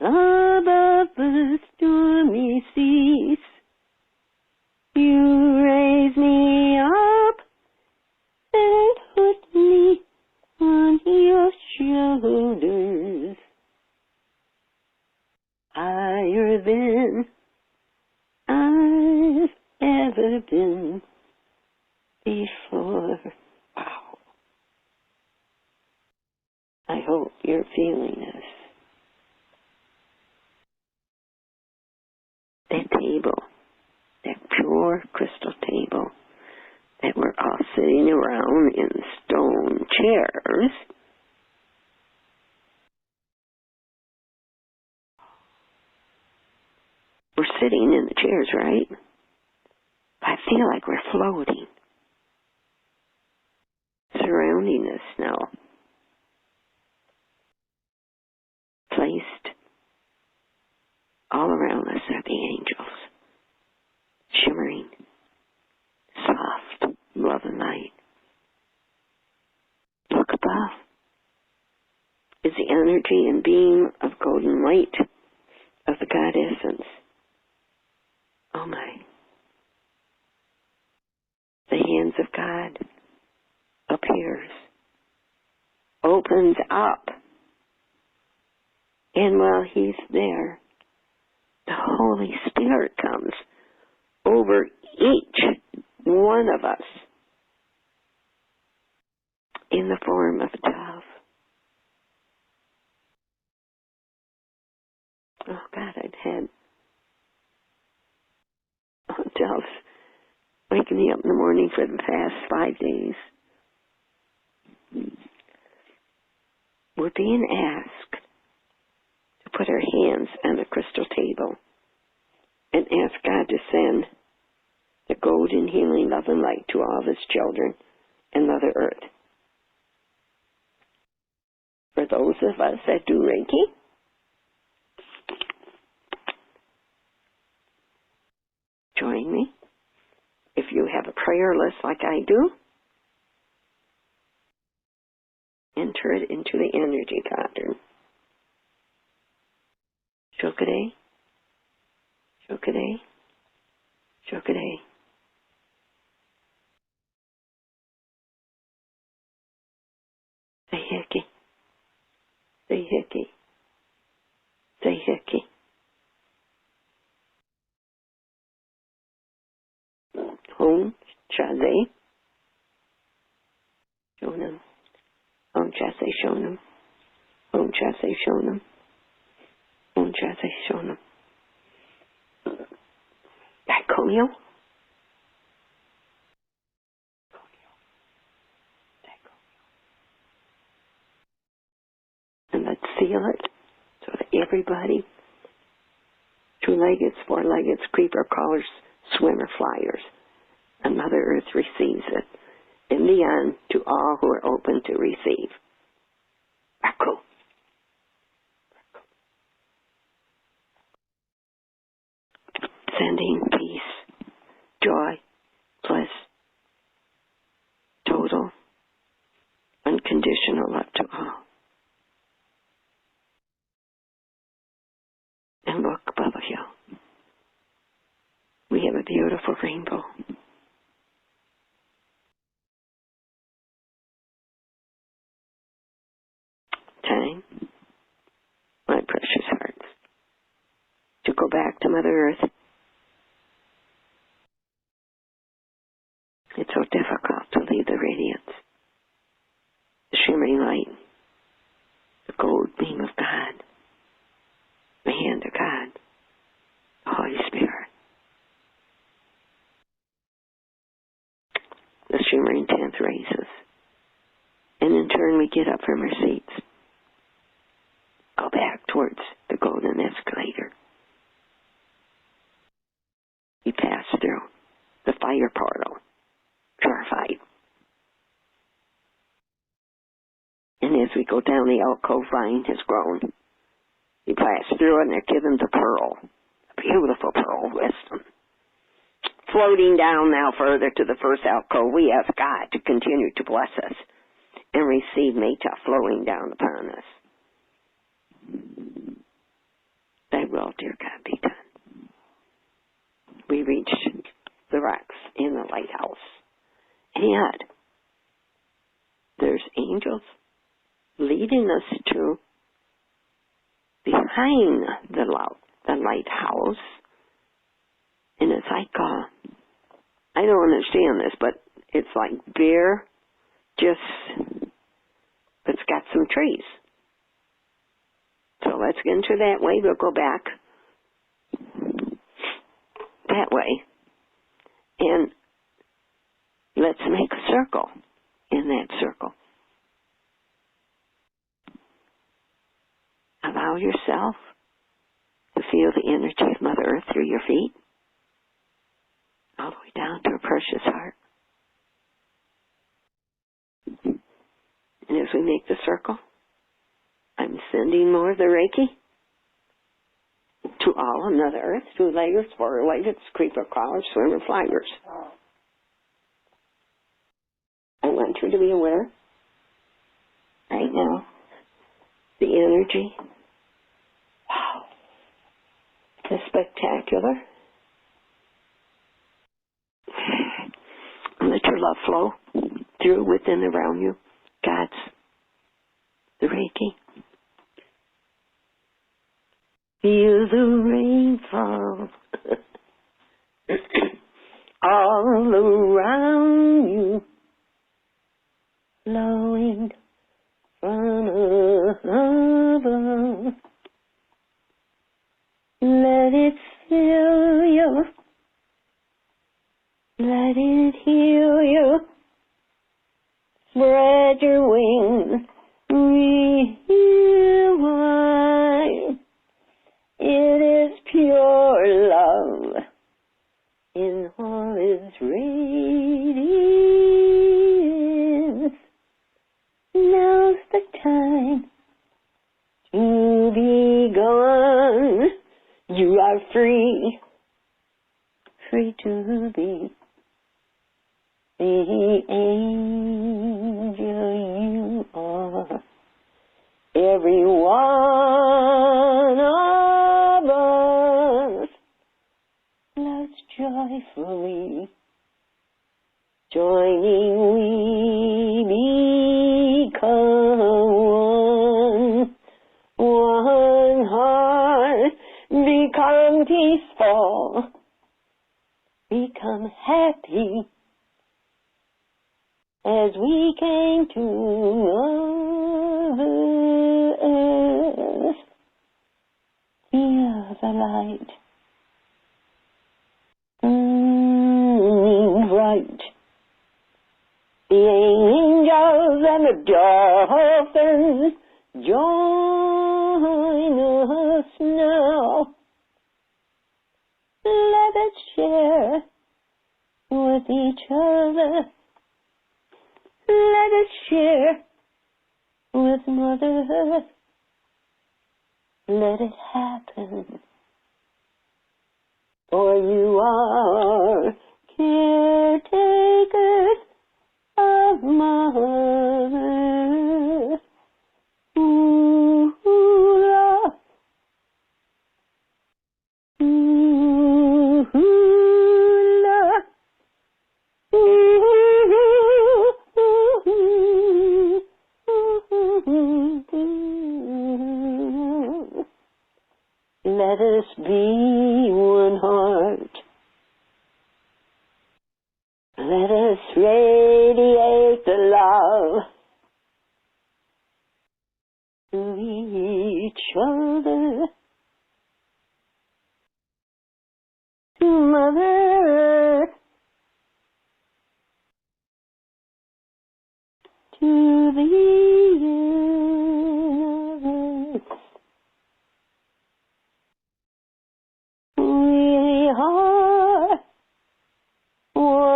above the stormy seas. You raise me up and put me on your shoulders. Higher than I've ever been before. Wow. I hope you're feeling this. That table, that pure crystal table that we're all sitting around in stone chairs, we're sitting in the chairs, right? I feel like we're floating, surrounding us now. Placed all around us are the angels, shimmering, soft, love and light. Look above is the energy and beam of golden light of the God essence. Oh my. The hands of God appears, opens up, and while He's there, the Holy Spirit comes over each one of us in the form of a dove. Oh God, I've had doves waking me up in the morning for the past 5 days. We're being asked to put our hands on the crystal table and ask God to send the golden healing love and light to all of His children and Mother Earth. For those of us that do Reiki, join me. If you have a prayer list like I do, enter it into the energy pattern. Shokade, Shokade, Shokade. Say hickey, say hickey, say hickey. Home, Chaze, Shonam, Home Chaze Shonam. Om Chase Shonam. Om Chase Shonam. Daikoyo. And let's seal it so that everybody, two-leggeds, four-leggeds, creeper crawlers, swimmer flyers, and Mother Earth receives it. And beyond to all who are open to receive. Aku. Sending peace, joy, bliss, total, unconditional love to all. And look above you. We have a beautiful rainbow. Time, my precious hearts, to go back to Mother Earth. It's so difficult to leave the radiance, the shimmering light, the gold beam of God, the hand of God, the Holy Spirit, the shimmering 10th races. And in turn we get up from our seats, go back towards the golden escalator. We pass through the fire portal, purified. And as we go down, the alcove vine has grown. We pass through it and they're given the pearl, a beautiful pearl wisdom. Floating down now further to the first alcove, we ask God to continue to bless us and receive metta flowing down upon us. Thy will, dear God, be done. We reach the rocks in the lighthouse. And there's angels leading us to behind the lighthouse. And it's like, I don't understand this, but it's like bare, it's got some trees. So let's get into that way. We'll go back that way. And let's make a circle in that circle. Allow yourself to feel the energy of Mother Earth through your feet, all the way down to her precious heart. And as we make the circle, I'm sending more of the Reiki to all on Mother Earth, two-leggeds, four-leggeds, creeper crawlers, swimmer flyers. I want you to be aware right now the energy. Wow. It's spectacular. And let your love flow through, within, around you. God's, the Reiki. Feel the rain fall all around you, flowing from above. Let it fill you, let it heal you. Spread your wings, rewind. It is pure love in all its radiance. Now's the time to be gone. You are free, free to be the angel you are. Every one of us loves joyfully, joining we become one heart, become peaceful, become happy, as we came to Mother Earth. Feel the light bright. The angels and the dolphins join us now. Let us share with each other. Let us share with Mother Earth. Let it happen. For you are caretakers of Mother Earth. Ooh, love. Ooh, love. Let us be one heart. Let us radiate the love to each other, to Mother Earth, to the universe. We are one.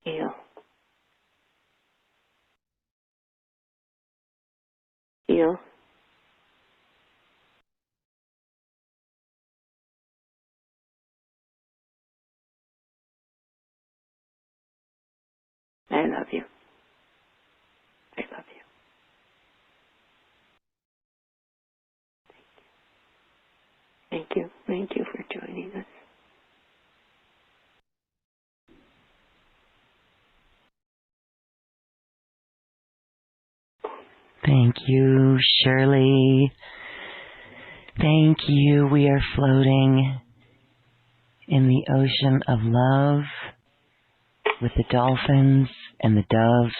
Heal. Heal. I love you. I love you. Thank you. Thank you for joining us. Thank you, Shirley. Thank you. We are floating in the ocean of love with the dolphins and the doves.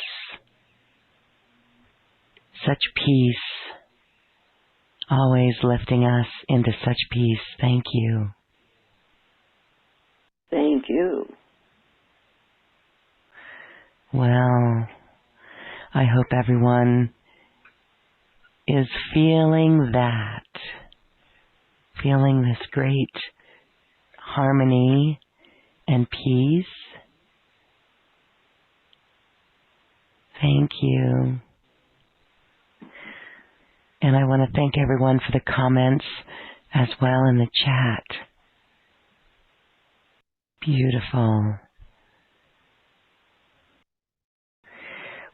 Such peace, always lifting us into such peace. Thank you. Thank you. Well, I hope everyone is feeling that, feeling this great harmony and peace. Thank you. And I want to thank everyone for the comments as well in the chat. Beautiful.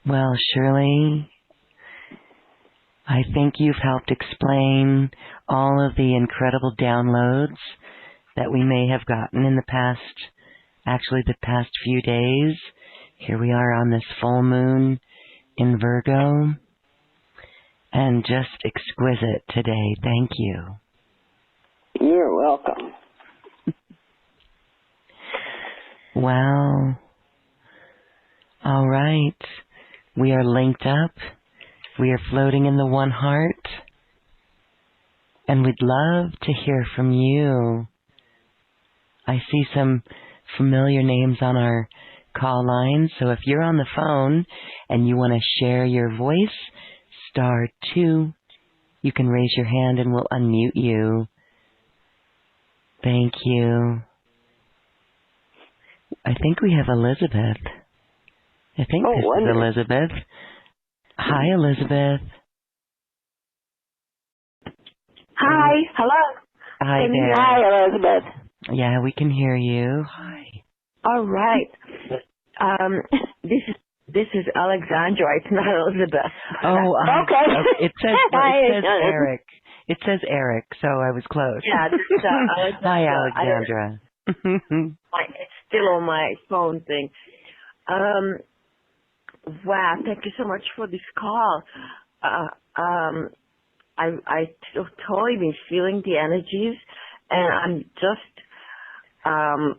Well, Shirley, I think you've helped explain all of the incredible downloads that we may have gotten in the past few days. Here we are on this full moon in Virgo, and just exquisite today. Thank you. You're welcome. Wow. All right. We are linked up. We are floating in the one heart. And we'd love to hear from you. I see some familiar names on our call line. So if you're on the phone and you want to share your voice, *2. You can raise your hand and we'll unmute you. Thank you. I think we have Elizabeth. This is Elizabeth. Hi, Elizabeth. Hi. Hello. Hi there. Hi, Elizabeth. Yeah, we can hear you. Hi. All right. This is Alexandra. It's not Elizabeth. Oh, okay. It says Eric. It says Eric, so I was close. Yeah, this is Alexandra. Hi, Alexandra. It's still on my phone thing. Wow, thank you so much for this call. I totally been feeling the energies, and I'm just, I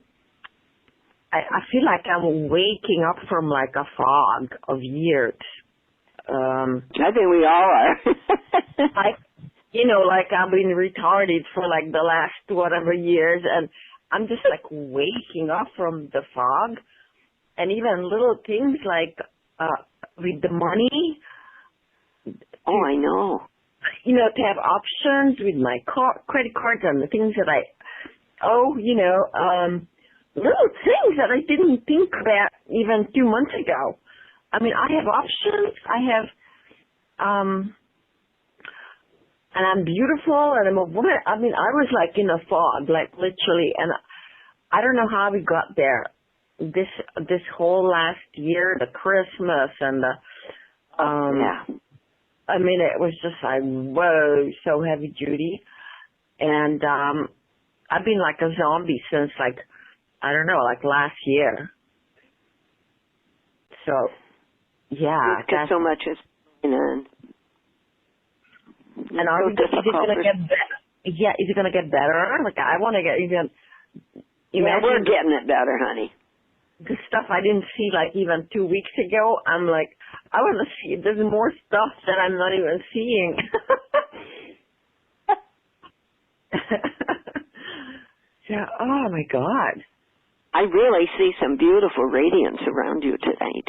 feel like I'm waking up from like a fog of years. I think we all are. Like I've been retarded for like the last whatever years, and I'm just like waking up from the fog, and even little things like with the money. Oh, I know. To have options with my credit cards and the things that little things that I didn't think about even 2 months ago. I mean, I have options. I have, and I'm beautiful, and I'm a woman. I mean, I was like in a fog, like literally, and I don't know how we got there. This whole last year, the Christmas and the, yeah. I mean, it was just like, whoa, so heavy duty. And I've been like a zombie since like, I don't know, like last year. So, yeah. Because so much is going on. And is it going to get better? Yeah, is it going to get better? Like, I want to get even... Yeah, we're getting it better, honey. The stuff I didn't see like even 2 weeks ago, I'm like, I want to see. There's more stuff that I'm not even seeing. Yeah. Oh my God. I really see some beautiful radiance around you tonight.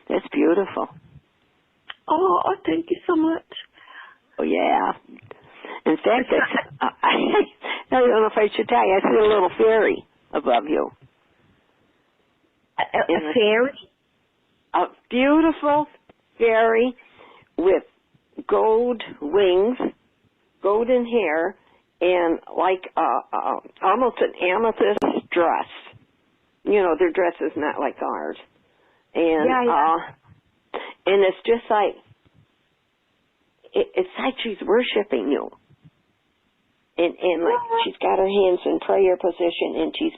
That's beautiful. Oh, thank you so much. Oh yeah. In fact, I don't know if I should tell you. I see a little fairy above you. A fairy? A beautiful fairy with gold wings, golden hair, and like almost an amethyst dress. Their dress is not like ours. And and it's just like it's like she's worshiping you. And like she's got her hands in prayer position and she's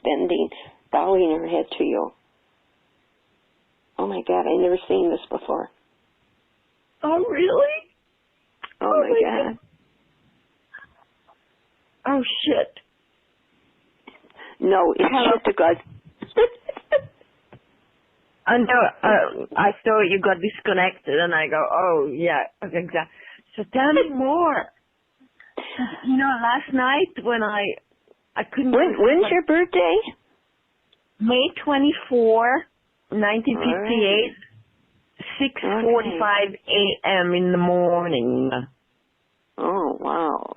bowing her head to you. Oh my God, I never seen this before. Oh really? Oh my God. Oh shit. No, it's shit to God. I know, I saw you got disconnected and I go, oh yeah, exactly. So tell me more. Last night when I couldn't... When's your birthday? May 24, 1958, 6:45 a.m. in the morning. Oh, wow.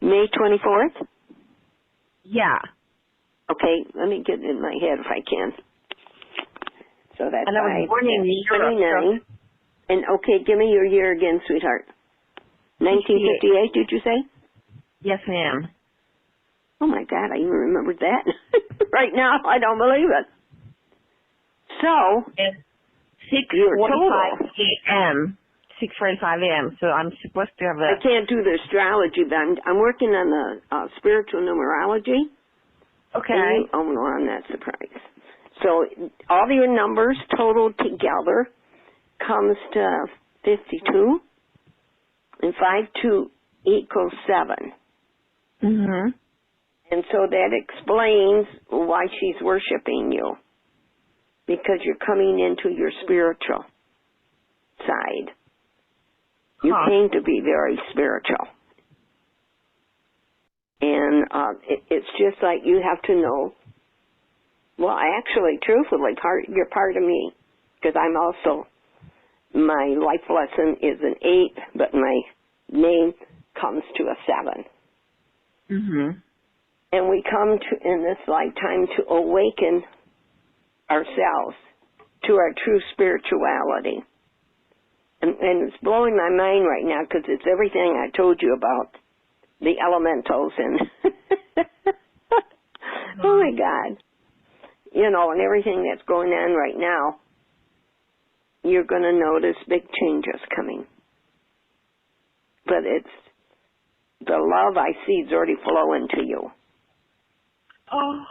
May 24th? Yeah. Okay, let me get it in my head if I can. So that's and I was born in Europe. 29. And okay, give me your year again, sweetheart. 1958, did you say? Yes, ma'am. Oh my God, I even remembered that. Right now, I don't believe it. So, 6:45 a.m. 6:45 a.m. So I'm supposed to have I can't do the astrology, but I'm working on the spiritual numerology. Okay. And you on that surprise. So all your numbers totaled together comes to 52, and 52 equals 7. Mhm. And so that explains why she's worshiping you, because you're coming into your spiritual side. You came to be very spiritual. And it's just like you have to know, well, actually, truthfully, you're part of me, because I'm also, my life lesson is an 8, but my name comes to a 7. Mhm. And we come to, in this lifetime, to awaken ourselves to our true spirituality. And it's blowing my mind right now because it's everything I told you about the elementals and oh my God, and everything that's going on right now. You're going to notice big changes coming, but it's the love I see is already flowing to you. Oh,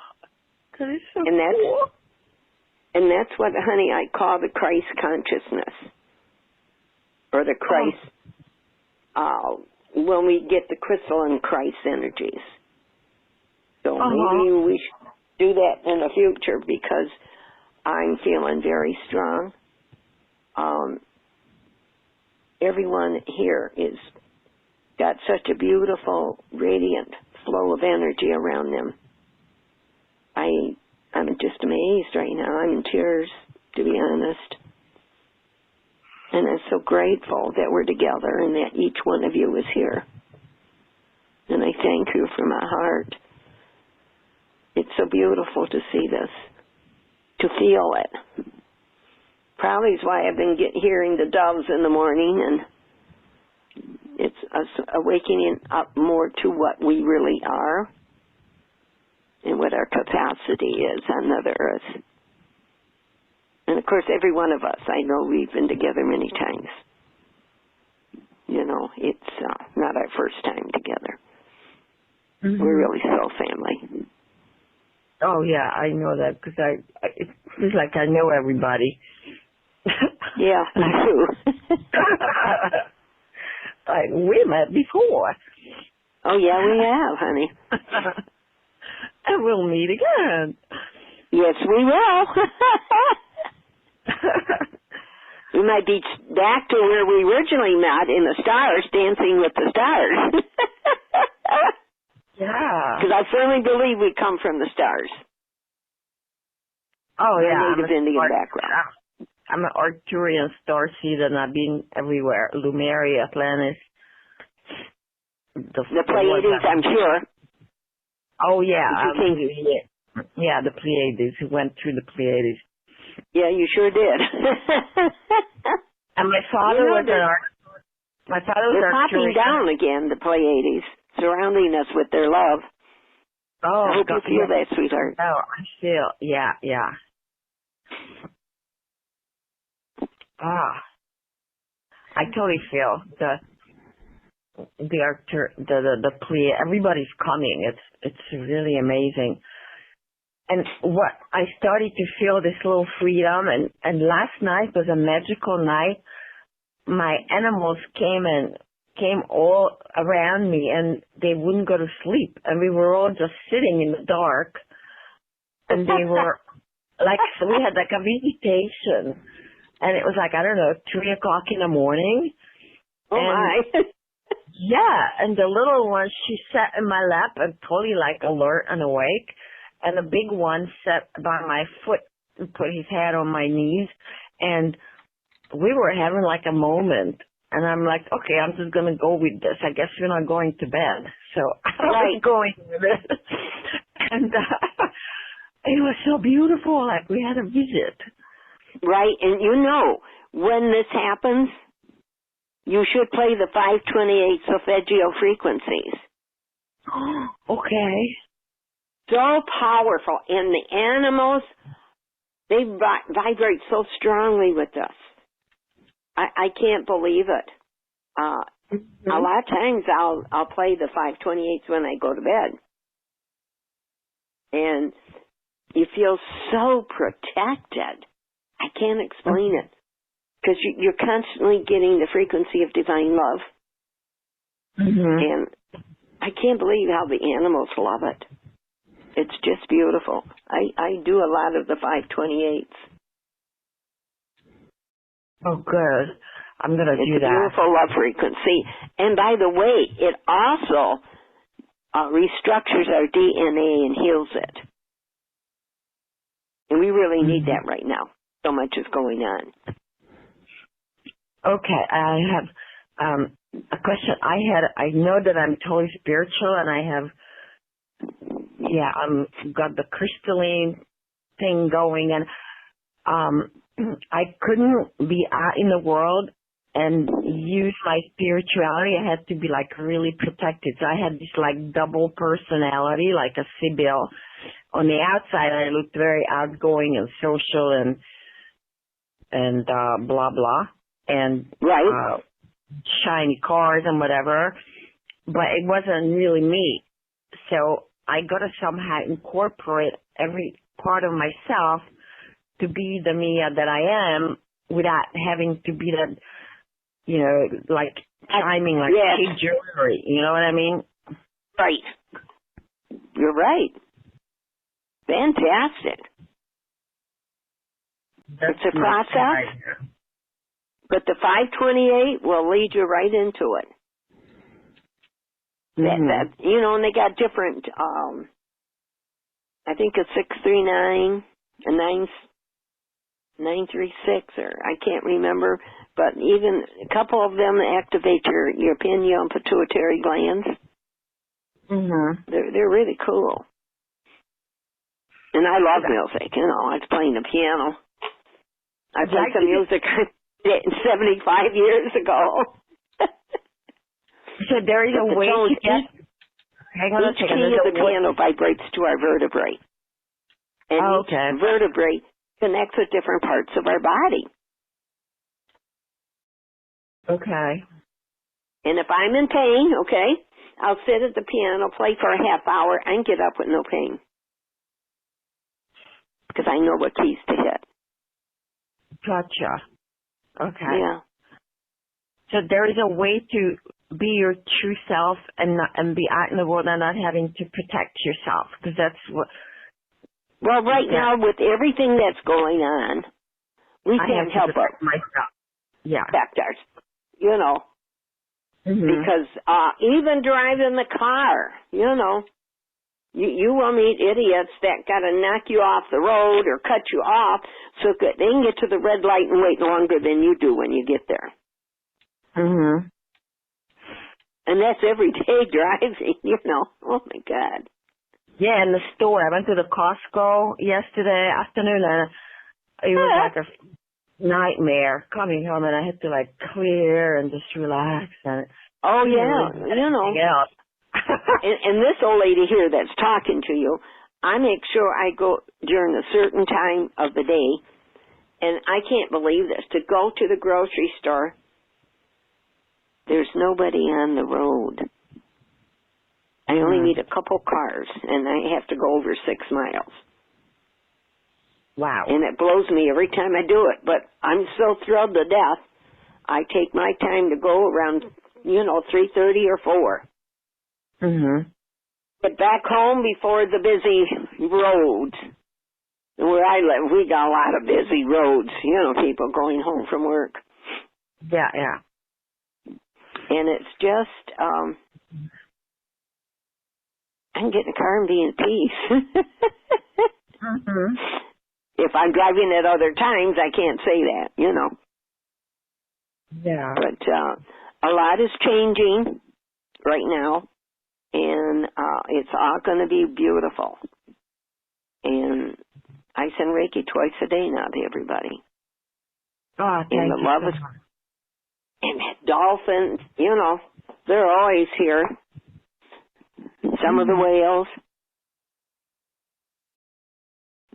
that is so and that's cool. And that's what, honey, I call the Christ consciousness, or the Christ, when we get the crystalline Christ energies. So maybe we should do that in the future, because I'm feeling very strong. Everyone here is got such a beautiful, radiant flow of energy around them. I'm just amazed right now. I'm in tears, to be honest. And I'm so grateful that we're together and that each one of you is here. And I thank you from my heart. It's so beautiful to see this, to feel it. Probably is why I've been hearing the doves in the morning, and it's us awakening up more to what we really are and what our capacity is on Mother Earth. And of course, every one of us, I know we've been together many times. You know, it's not our first time together. Mm-hmm. We're really still family. Oh, yeah, I know that, because it feels like I know everybody. Yeah, me too. Like, we met before. Oh, yeah, we have, honey. And we'll meet again. Yes, we will. We might be back to where we originally met, in the stars, dancing with the stars. Yeah. Because I firmly believe we come from the stars. Oh, yeah. Native Indian background. I'm an Arcturian starseed, and I've been everywhere. Lemuria, Atlantis. The Pleiades, I'm sure. Oh, yeah. Yeah, the Pleiades. We went through the Pleiades. Yeah, you sure did. And my father was an My father was popping down again, the Pleiades, surrounding us with their love. Oh, I hope you feel that, sweetheart. Oh, I feel, yeah. I totally feel the Pleiades. Everybody's coming. It's really amazing. And what I started to feel this little freedom, and last night was a magical night. My animals came all around me, and they wouldn't go to sleep, and we were all just sitting in the dark, and they were like, so we had like a meditation, and it was like, I don't know, 3:00 in the morning. Oh, my. Yeah, and the little one, she sat in my lap and totally like alert and awake, and the big one sat by my foot and put his head on my knees, and we were having like a moment, and I'm like, okay, I'm just going to go with this. I guess we're not going to bed. So I was going with it. And it was so beautiful, like we had a visit. Right, and you know, when this happens, you should play the 528 solfeggio frequencies. Okay. So powerful. And the animals, they vibrate so strongly with us. I can't believe it. A lot of times I'll play the 528s when I go to bed. And you feel so protected. I can't explain it. Because you're constantly getting the frequency of divine love. Mm-hmm. And I can't believe how the animals love it. It's just beautiful. I do a lot of the 528s. Oh, good. I'm going to do that. It's a beautiful love frequency. And by the way, it also restructures our DNA and heals it. And we really need that right now. So much is going on. Okay, I have a question. I know that I'm totally spiritual, and I have, got the crystalline thing going, and I couldn't be out in the world and use my spirituality. I had to be like really protected. So I had this like double personality, like a Sibyl. On the outside, I looked very outgoing and social and blah blah, and shiny cars and whatever. But it wasn't really me. So I got to somehow incorporate every part of myself to be the Mia that I am without having to be that, you know, like chiming like cheap jewelry. You know what I mean? Right. You're right. Fantastic. It's a process, but the 528 will lead you right into it. That you know, and they got different. I think a 639, a 936, or I can't remember. But even a couple of them activate your pineal and pituitary glands. They're really cool. And I love music. You know, I was playing the piano. I played some music 75 years ago. So there is a way to get... Hang on a second. Each key of the piano vibrates to our vertebrae. And each vertebrae connects with different parts of our body. Okay. And if I'm in pain, I'll sit at the piano, play for a half hour, and get up with no pain. Because I know what keys to hit. Gotcha. Okay. Yeah. So there is a way to be your true self and be out in the world and not having to protect yourself, because that's what... Well, right now, with everything that's going on, we can't help but myself. protect us, you know. Because even driving the car, you know, you will meet idiots that got to knock you off the road or cut you off so that they can get to the red light and wait longer than you do when you get there. And that's everyday driving, you know. Oh, my God. Yeah, in the store. I went to the Costco yesterday afternoon, and it was like a nightmare coming home, and I had to, like, clear and just relax. And you know. and this old lady here that's talking to you, I make sure I go during a certain time of the day, and I can't believe this, to go to the grocery store, there's nobody on the road. I only need a couple cars, and I have to go over 6 miles. Wow. And it blows me every time I do it, but I'm so thrilled to death. I take my time to go around, 3:30 or 4. Get back home before the busy roads. And where I live, we got a lot of busy roads, people going home from work. Yeah. And it's just, I can get in the car and be in peace. If I'm driving at other times, I can't say that, Yeah. But a lot is changing right now, and it's all going to be beautiful. And I send Reiki twice a day now to everybody. Oh, thank and the you love so is, much. and dolphins, they're always here. Some of the whales.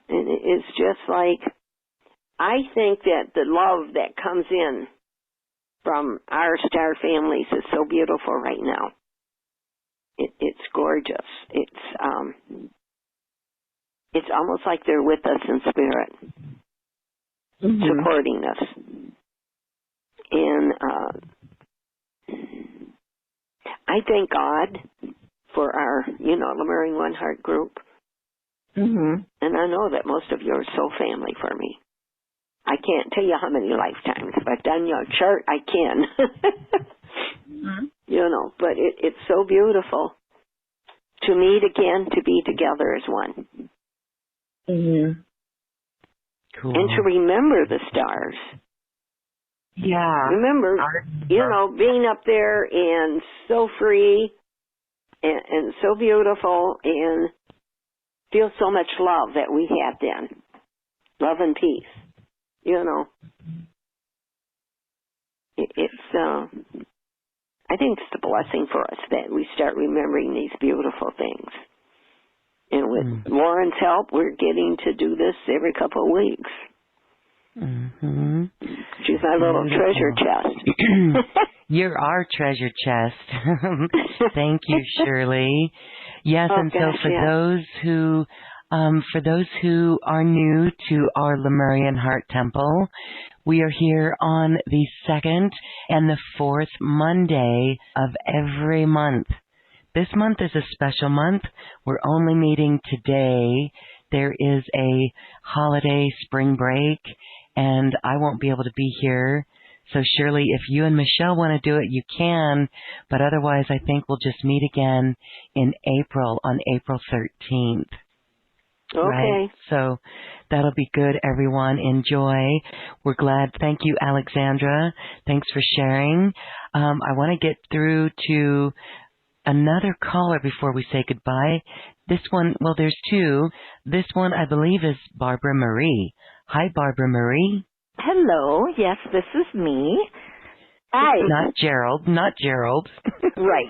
And it's just like, I think that the love that comes in from our star families is so beautiful right now. It's gorgeous. It's almost like they're with us in spirit, supporting us. And I thank God for our, Lemurian OneHeart group. And I know that most of you are so family for me. I can't tell you how many lifetimes. If I've done your chart, I can. But it's so beautiful to meet again, to be together as one. Cool. And to remember the stars. Yeah. Remember, being up there and so free and so beautiful, and feel so much love that we had then. Love and peace. It's, I think it's a blessing for us that we start remembering these beautiful things. And with Lauren's help, we're getting to do this every couple of weeks. She's my little treasure chest. You're our treasure chest. Thank you, Shirley. Yes, and so for those who For those who are new to our Lemurian Heart Temple, we are here on the 2nd and the 4th Monday of every month. This month is a special month. We're only meeting today. There is a holiday spring break, and I won't be able to be here. So Shirley, if you and Michelle want to do it, you can, but otherwise I think we'll just meet again in April, on April 13th. Okay. Right? So that'll be good, everyone. Enjoy. We're glad. Thank you, Alexandra. Thanks for sharing. I want to get through to another caller before we say goodbye. This one, well, there's two. This one, I believe, is Barbara Marie. Hi, Barbara Marie. Hello. Yes, this is me. Hi. Not Gerald. Not Gerald. Right.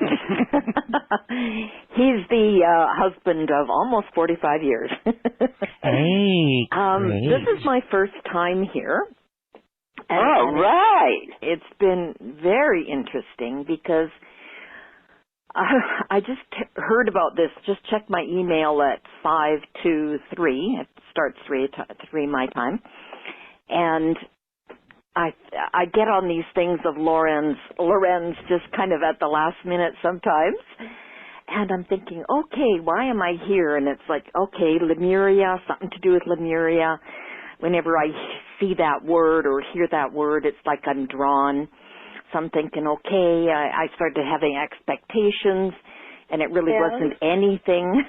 He's the husband of almost 45 years. Hey, great. This is my first time here. All right. It's been very interesting because I just heard about this. Just checked my email at 5:23. It starts 3 my time. And I get on these things of Lorenz just kind of at the last minute sometimes. And I'm thinking, okay, why am I here? And it's like, okay, Lemuria, something to do with Lemuria. Whenever I see that word or hear that word, it's like I'm drawn. So I'm thinking, okay, I started having expectations, and it really wasn't anything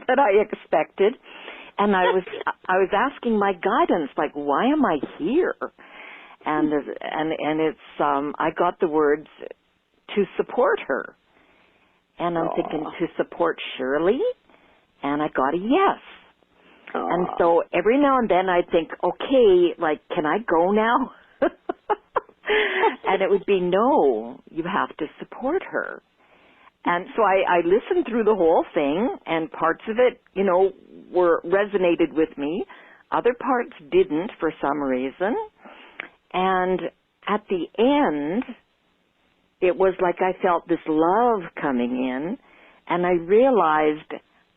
that I expected. And I was asking my guidance, like, why am I here? And it's I got the words to support her, and I'm thinking to support Shirley, and I got a yes. And so every now and then I think, okay, like, can I go now? And it would be, no, you have to support her. And so I listened through the whole thing, and parts of it, resonated with me. Other parts didn't for some reason. And at the end, it was like I felt this love coming in, and I realized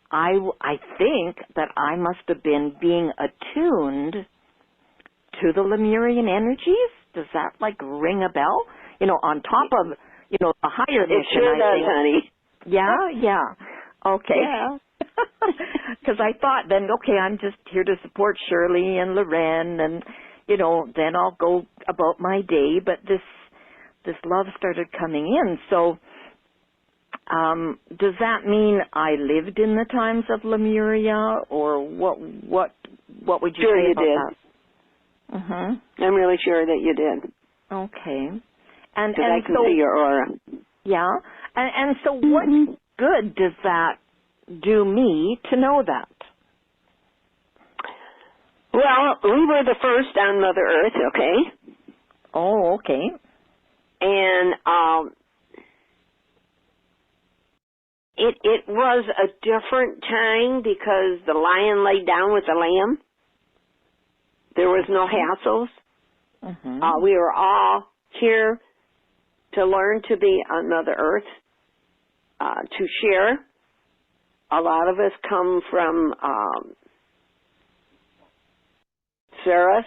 I think that I must have been being attuned to the Lemurian energies. Does that like ring a bell? On top of, the higher mission. It sure does, honey. Yeah. Okay. Yeah. Because I thought then, okay, I'm just here to support Shirley and Loren, and then I'll go about my day. But this love started coming in. So, does that mean I lived in the times of Lemuria, or what would you say about that? Mm-hmm. I'm really sure that you did. Okay. And I can see your aura. Yeah. And so what good does that do me to know that? Well, we were the first on Mother Earth, okay? Oh, okay. And it was a different time because the lion laid down with the lamb. There was no hassles. Mm-hmm. We were all here to learn to be on Mother Earth, to share. A lot of us come from Ceres.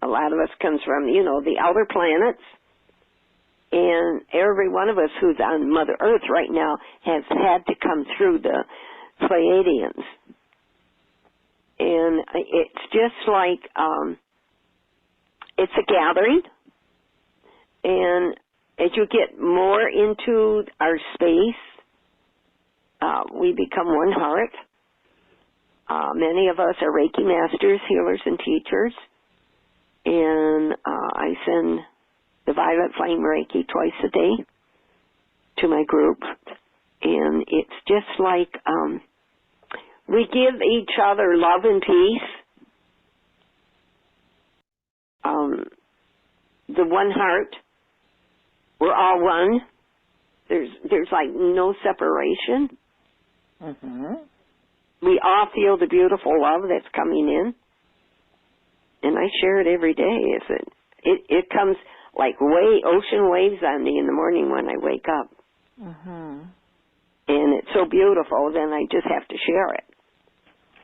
A lot of us comes from, the outer planets. And every one of us who's on Mother Earth right now has had to come through the Pleiadians. And it's just like, it's a gathering. And as you get more into our space, we become one heart. Many of us are Reiki masters, healers, and teachers. And I send the Violet Flame Reiki twice a day to my group. And it's just like we give each other love and peace. The one heart, we're all one. There's like no separation. Mm-hmm. We all feel the beautiful love that's coming in. And I share it every day. It comes like ocean waves on me in the morning when I wake up. Mm-hmm. And it's so beautiful, then I just have to share it.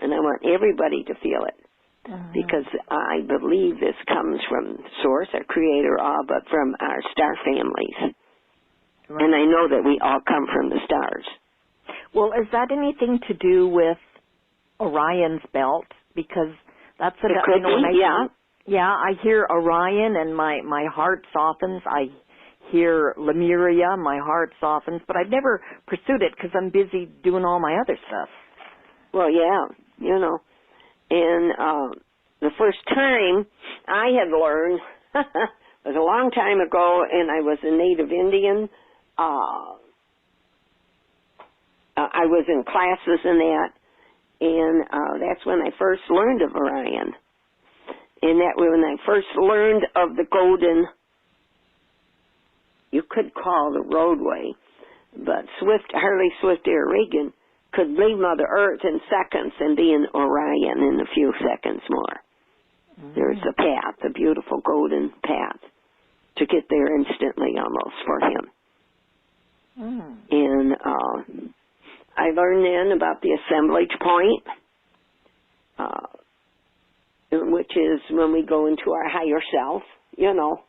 and I want everybody to feel it. Because I believe this comes from Source, our Creator, all, but from our star families. Right. And I know that we all come from the stars. Well, is that anything to do with Orion's belt? Because that's it could be, yeah. Yeah, I hear Orion and my heart softens. I hear Lemuria, my heart softens, but I've never pursued it because I'm busy doing all my other stuff. Well, yeah, you know. And the first time I had learned, it was a long time ago, and I was a native Indian. I was in classes in that, and that's when I first learned of Orion. And that when I first learned of the golden, you could call the roadway, but Harley Swift Air Reagan could leave Mother Earth in seconds and be in Orion in a few seconds more. There's a path, a beautiful golden path, to get there instantly almost for him. And I learned then about the assemblage point, which is when we go into our higher self, you know,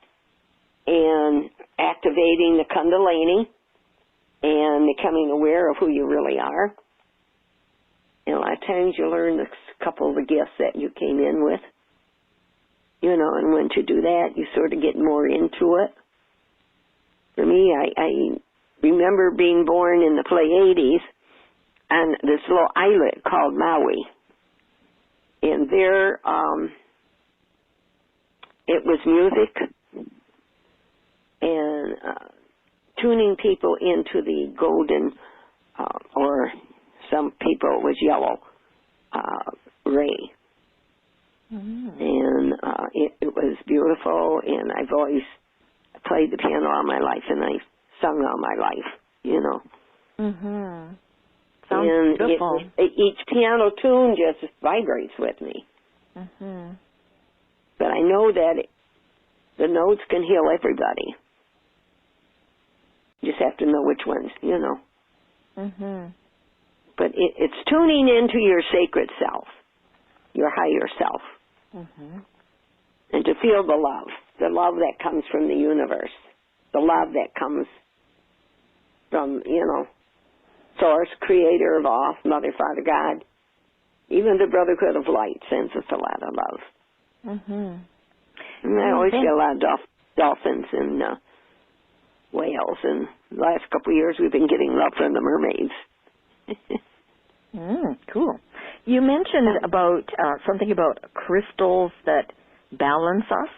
and activating the Kundalini and becoming aware of who you really are. And a lot of times you learn a couple of the gifts that you came in with, you know, and when to do that, you sort of get more into it. For me, I remember being born in the Pleiades on this little islet called Maui. And there, it was music and tuning people into the golden, or some people it was yellow, ray. And it was beautiful, and I've always played the piano all my life, and I've sung all my life, you know. Sounds and beautiful. Each piano tune just vibrates with me. But I know that the notes can heal everybody. You just have to know which ones, you know. But it's tuning into your sacred self, your higher self, and to feel the love that comes from the universe, the love that comes from, you know, Source, Creator of all, Mother, Father, God. Even the Brotherhood of Light sends us a lot of love. And I always get a lot of dolphins and whales, and the last couple of years we've been getting love from the mermaids. Cool. You mentioned about something about crystals that balance us.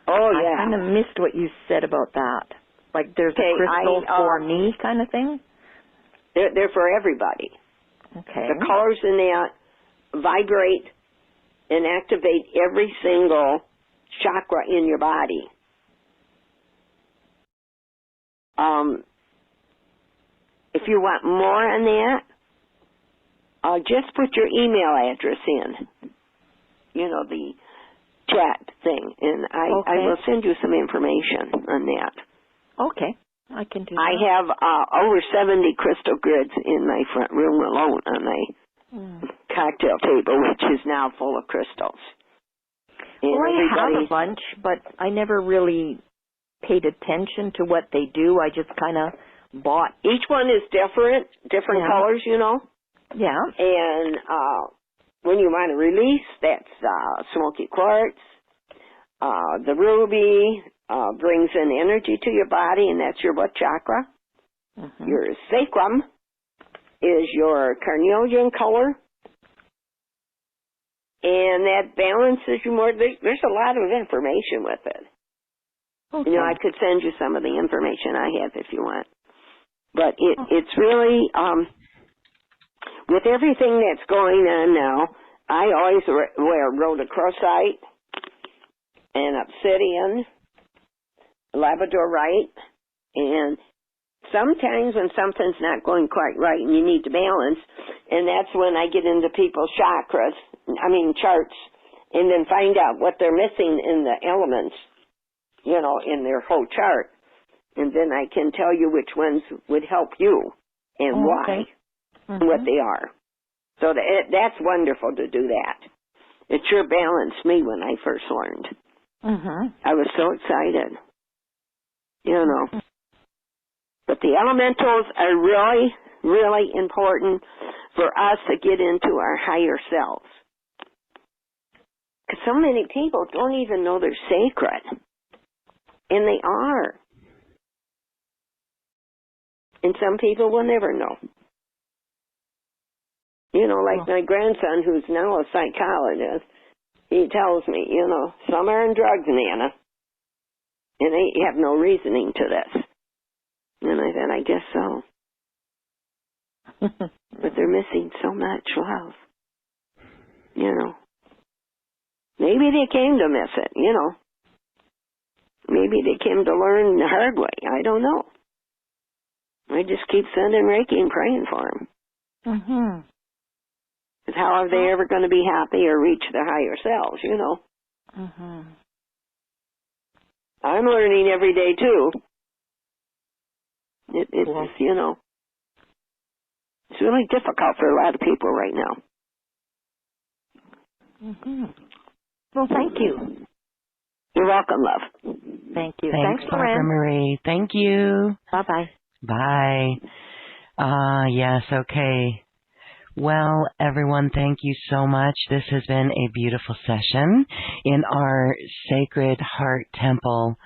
Oh, yeah. I kind of missed what you said about that. Like there's a crystal for me kind of thing? They're for everybody. Okay. The colors in that vibrate and activate every single chakra in your body. If you want more on that, just put your email address in, you know, the chat thing, and I will send you some information on that. Okay, I can do that. I have over 70 crystal grids in my front room alone on my cocktail table, which is now full of crystals. And well, I have a bunch, but I never really paid attention to what they do. I just kind of bought. Each one is different colors, you know. Yeah. And when you want to release, that's smoky quartz. The ruby brings in energy to your body, and that's your what chakra? Your sacrum is your carnelian color, and that balances you more. There's a lot of information with it. You know, I could send you some of the information I have if you want. But it's really, with everything that's going on now, I always wear rhodochrosite and obsidian, labradorite, and sometimes when something's not going quite right and you need to balance, and that's when I get into people's charts, and then find out what they're missing in the elements, you know, in their whole chart. And then I can tell you which ones would help you and why and what they are. So that's wonderful to do that. It sure balanced me when I first learned. I was so excited, you know. But the elementals are really, really important for us to get into our higher selves. Because so many people don't even know they're sacred. And they are. And some people will never know. You know, like my grandson, who's now a psychologist, he tells me, you know, some are in drugs, Nana, and they have no reasoning to this. And I said, I guess so. But they're missing so much love. You know. Maybe they came to miss it, you know. Maybe they came to learn the hard way. I don't know. I just keep sending Reiki and praying for them. Because how are they ever going to be happy or reach their higher selves, you know? I'm learning every day, too. It's, you know, it's really difficult for a lot of people right now. Well, thank you. You're welcome, love. Thank you. Thanks, Barbara Lorraine. Marie. Thank you. Bye-bye. Bye. Yes, okay. Well, everyone, thank you so much. This has been a beautiful session in our Sacred Heart Temple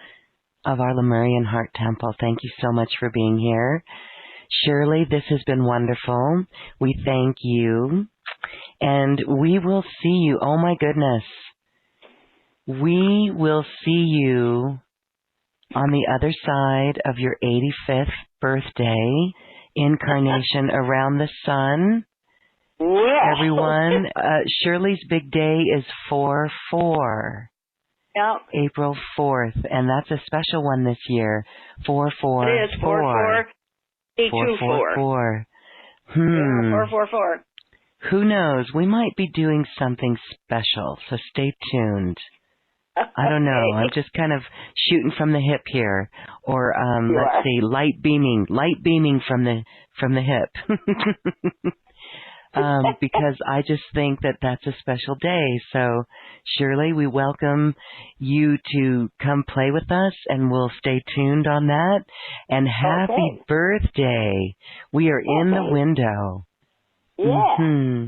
of our Lemurian Heart Temple. Thank you so much for being here. Shirley, this has been wonderful. We thank you. And we will see you. Oh, my goodness. We will see you on the other side of your 85th birthday, incarnation around the sun. Yeah. Everyone, Shirley's big day is 4/4. Yep. April 4th, and that's a special one this year. 4/4. It is 4/4. 4/4. 4/4. Who knows? We might be doing something special, so stay tuned. I don't know. I'm just kind of shooting from the hip here, or let's see, light beaming from the hip. Because I just think that that's a special day. So, Shirley, we welcome you to come play with us, and we'll stay tuned on that. And happy birthday. We are in the window. Yeah.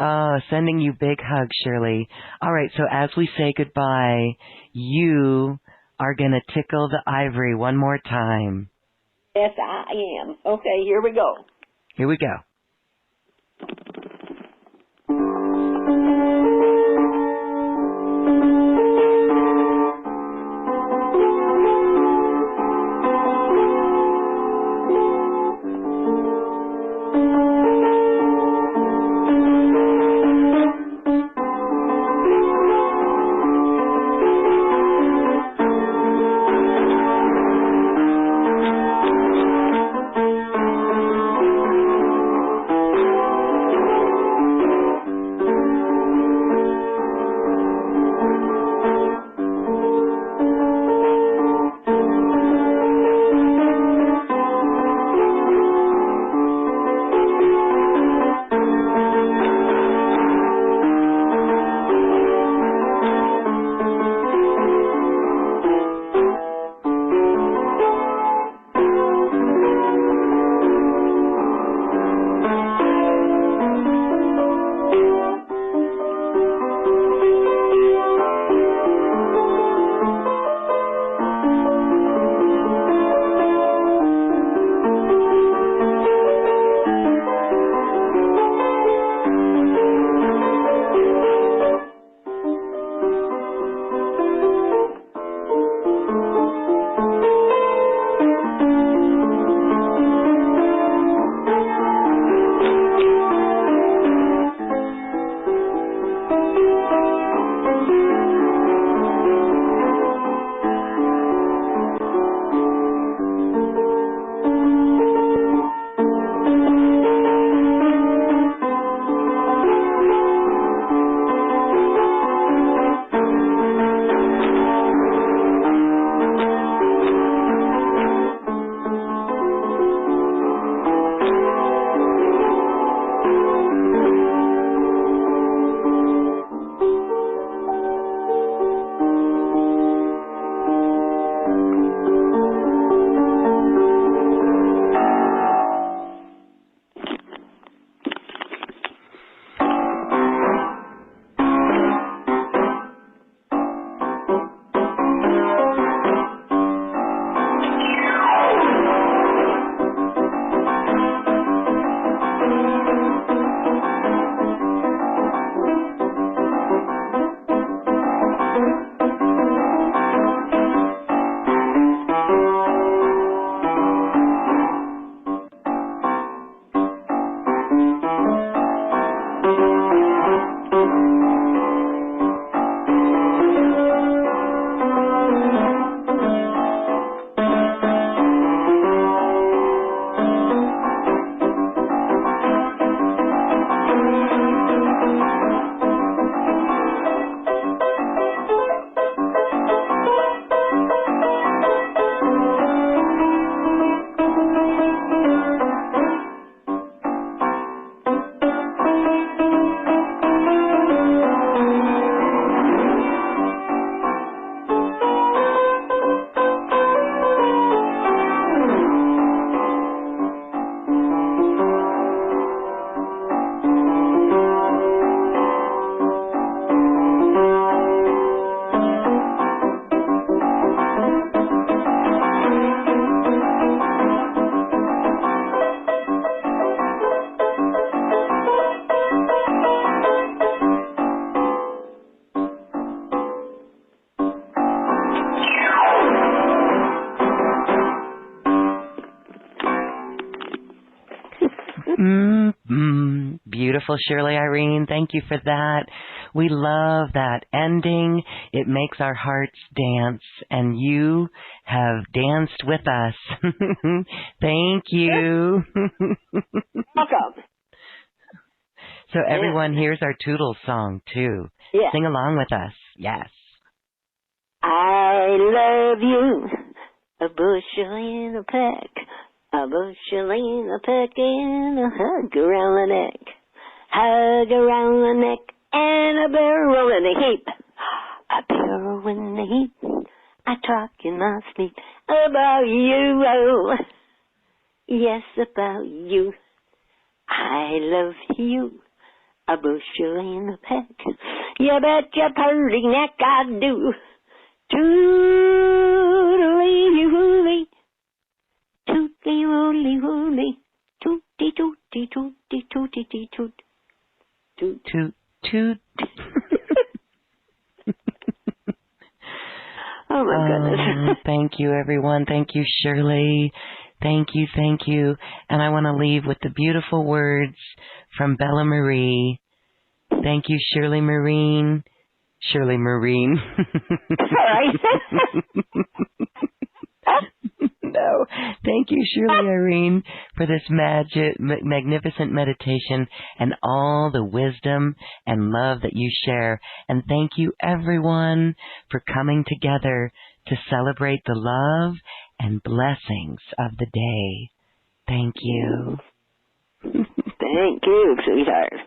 Oh, sending you big hugs, Shirley. All right, so as we say goodbye, you are going to tickle the ivory one more time. Yes, I am. Okay, here we go. Here we go. beautiful, Shirley Irene. Thank you for that. We love that ending. It makes our hearts dance, and you have danced with us. Thank you. Welcome. So everyone, here's our Toodles song, too. Yeah. Sing along with us. Yes. I love you, a bushel in a peck, a bushel in a peck, and a hug around the neck, hug around the neck, and a barrel in a heap, a barrel in a heap. I talk in my sleep about you, oh, yes, about you. I love you, a bushel in a peck. You bet your purty neck I do. Toot-lee-wooly, toot-lee-wooly-wooly, toot-dee-toot-dee-toot-dee-toot-dee-toot. Toot. Toot, toot. Oh, my goodness. Thank you, everyone. Thank you, Shirley. Thank you, thank you. And I want to leave with the beautiful words from Bella Marie. Thank you, Shirley Marine. Shirley Marine. Sorry. No. Thank you, Shirley Irene, for this magnificent meditation and all the wisdom and love that you share. And thank you, everyone, for coming together to celebrate the love and blessings of the day. Thank you. Thank you, sweetheart.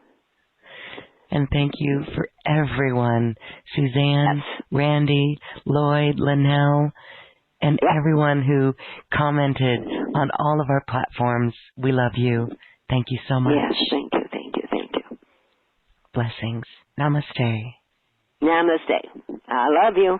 And thank you for everyone, Suzanne, Randy, Lloyd, Linnell, and everyone who commented on all of our platforms. We love you. Thank you so much. Yes, thank you, thank you, thank you. Blessings. Namaste. Namaste. I love you.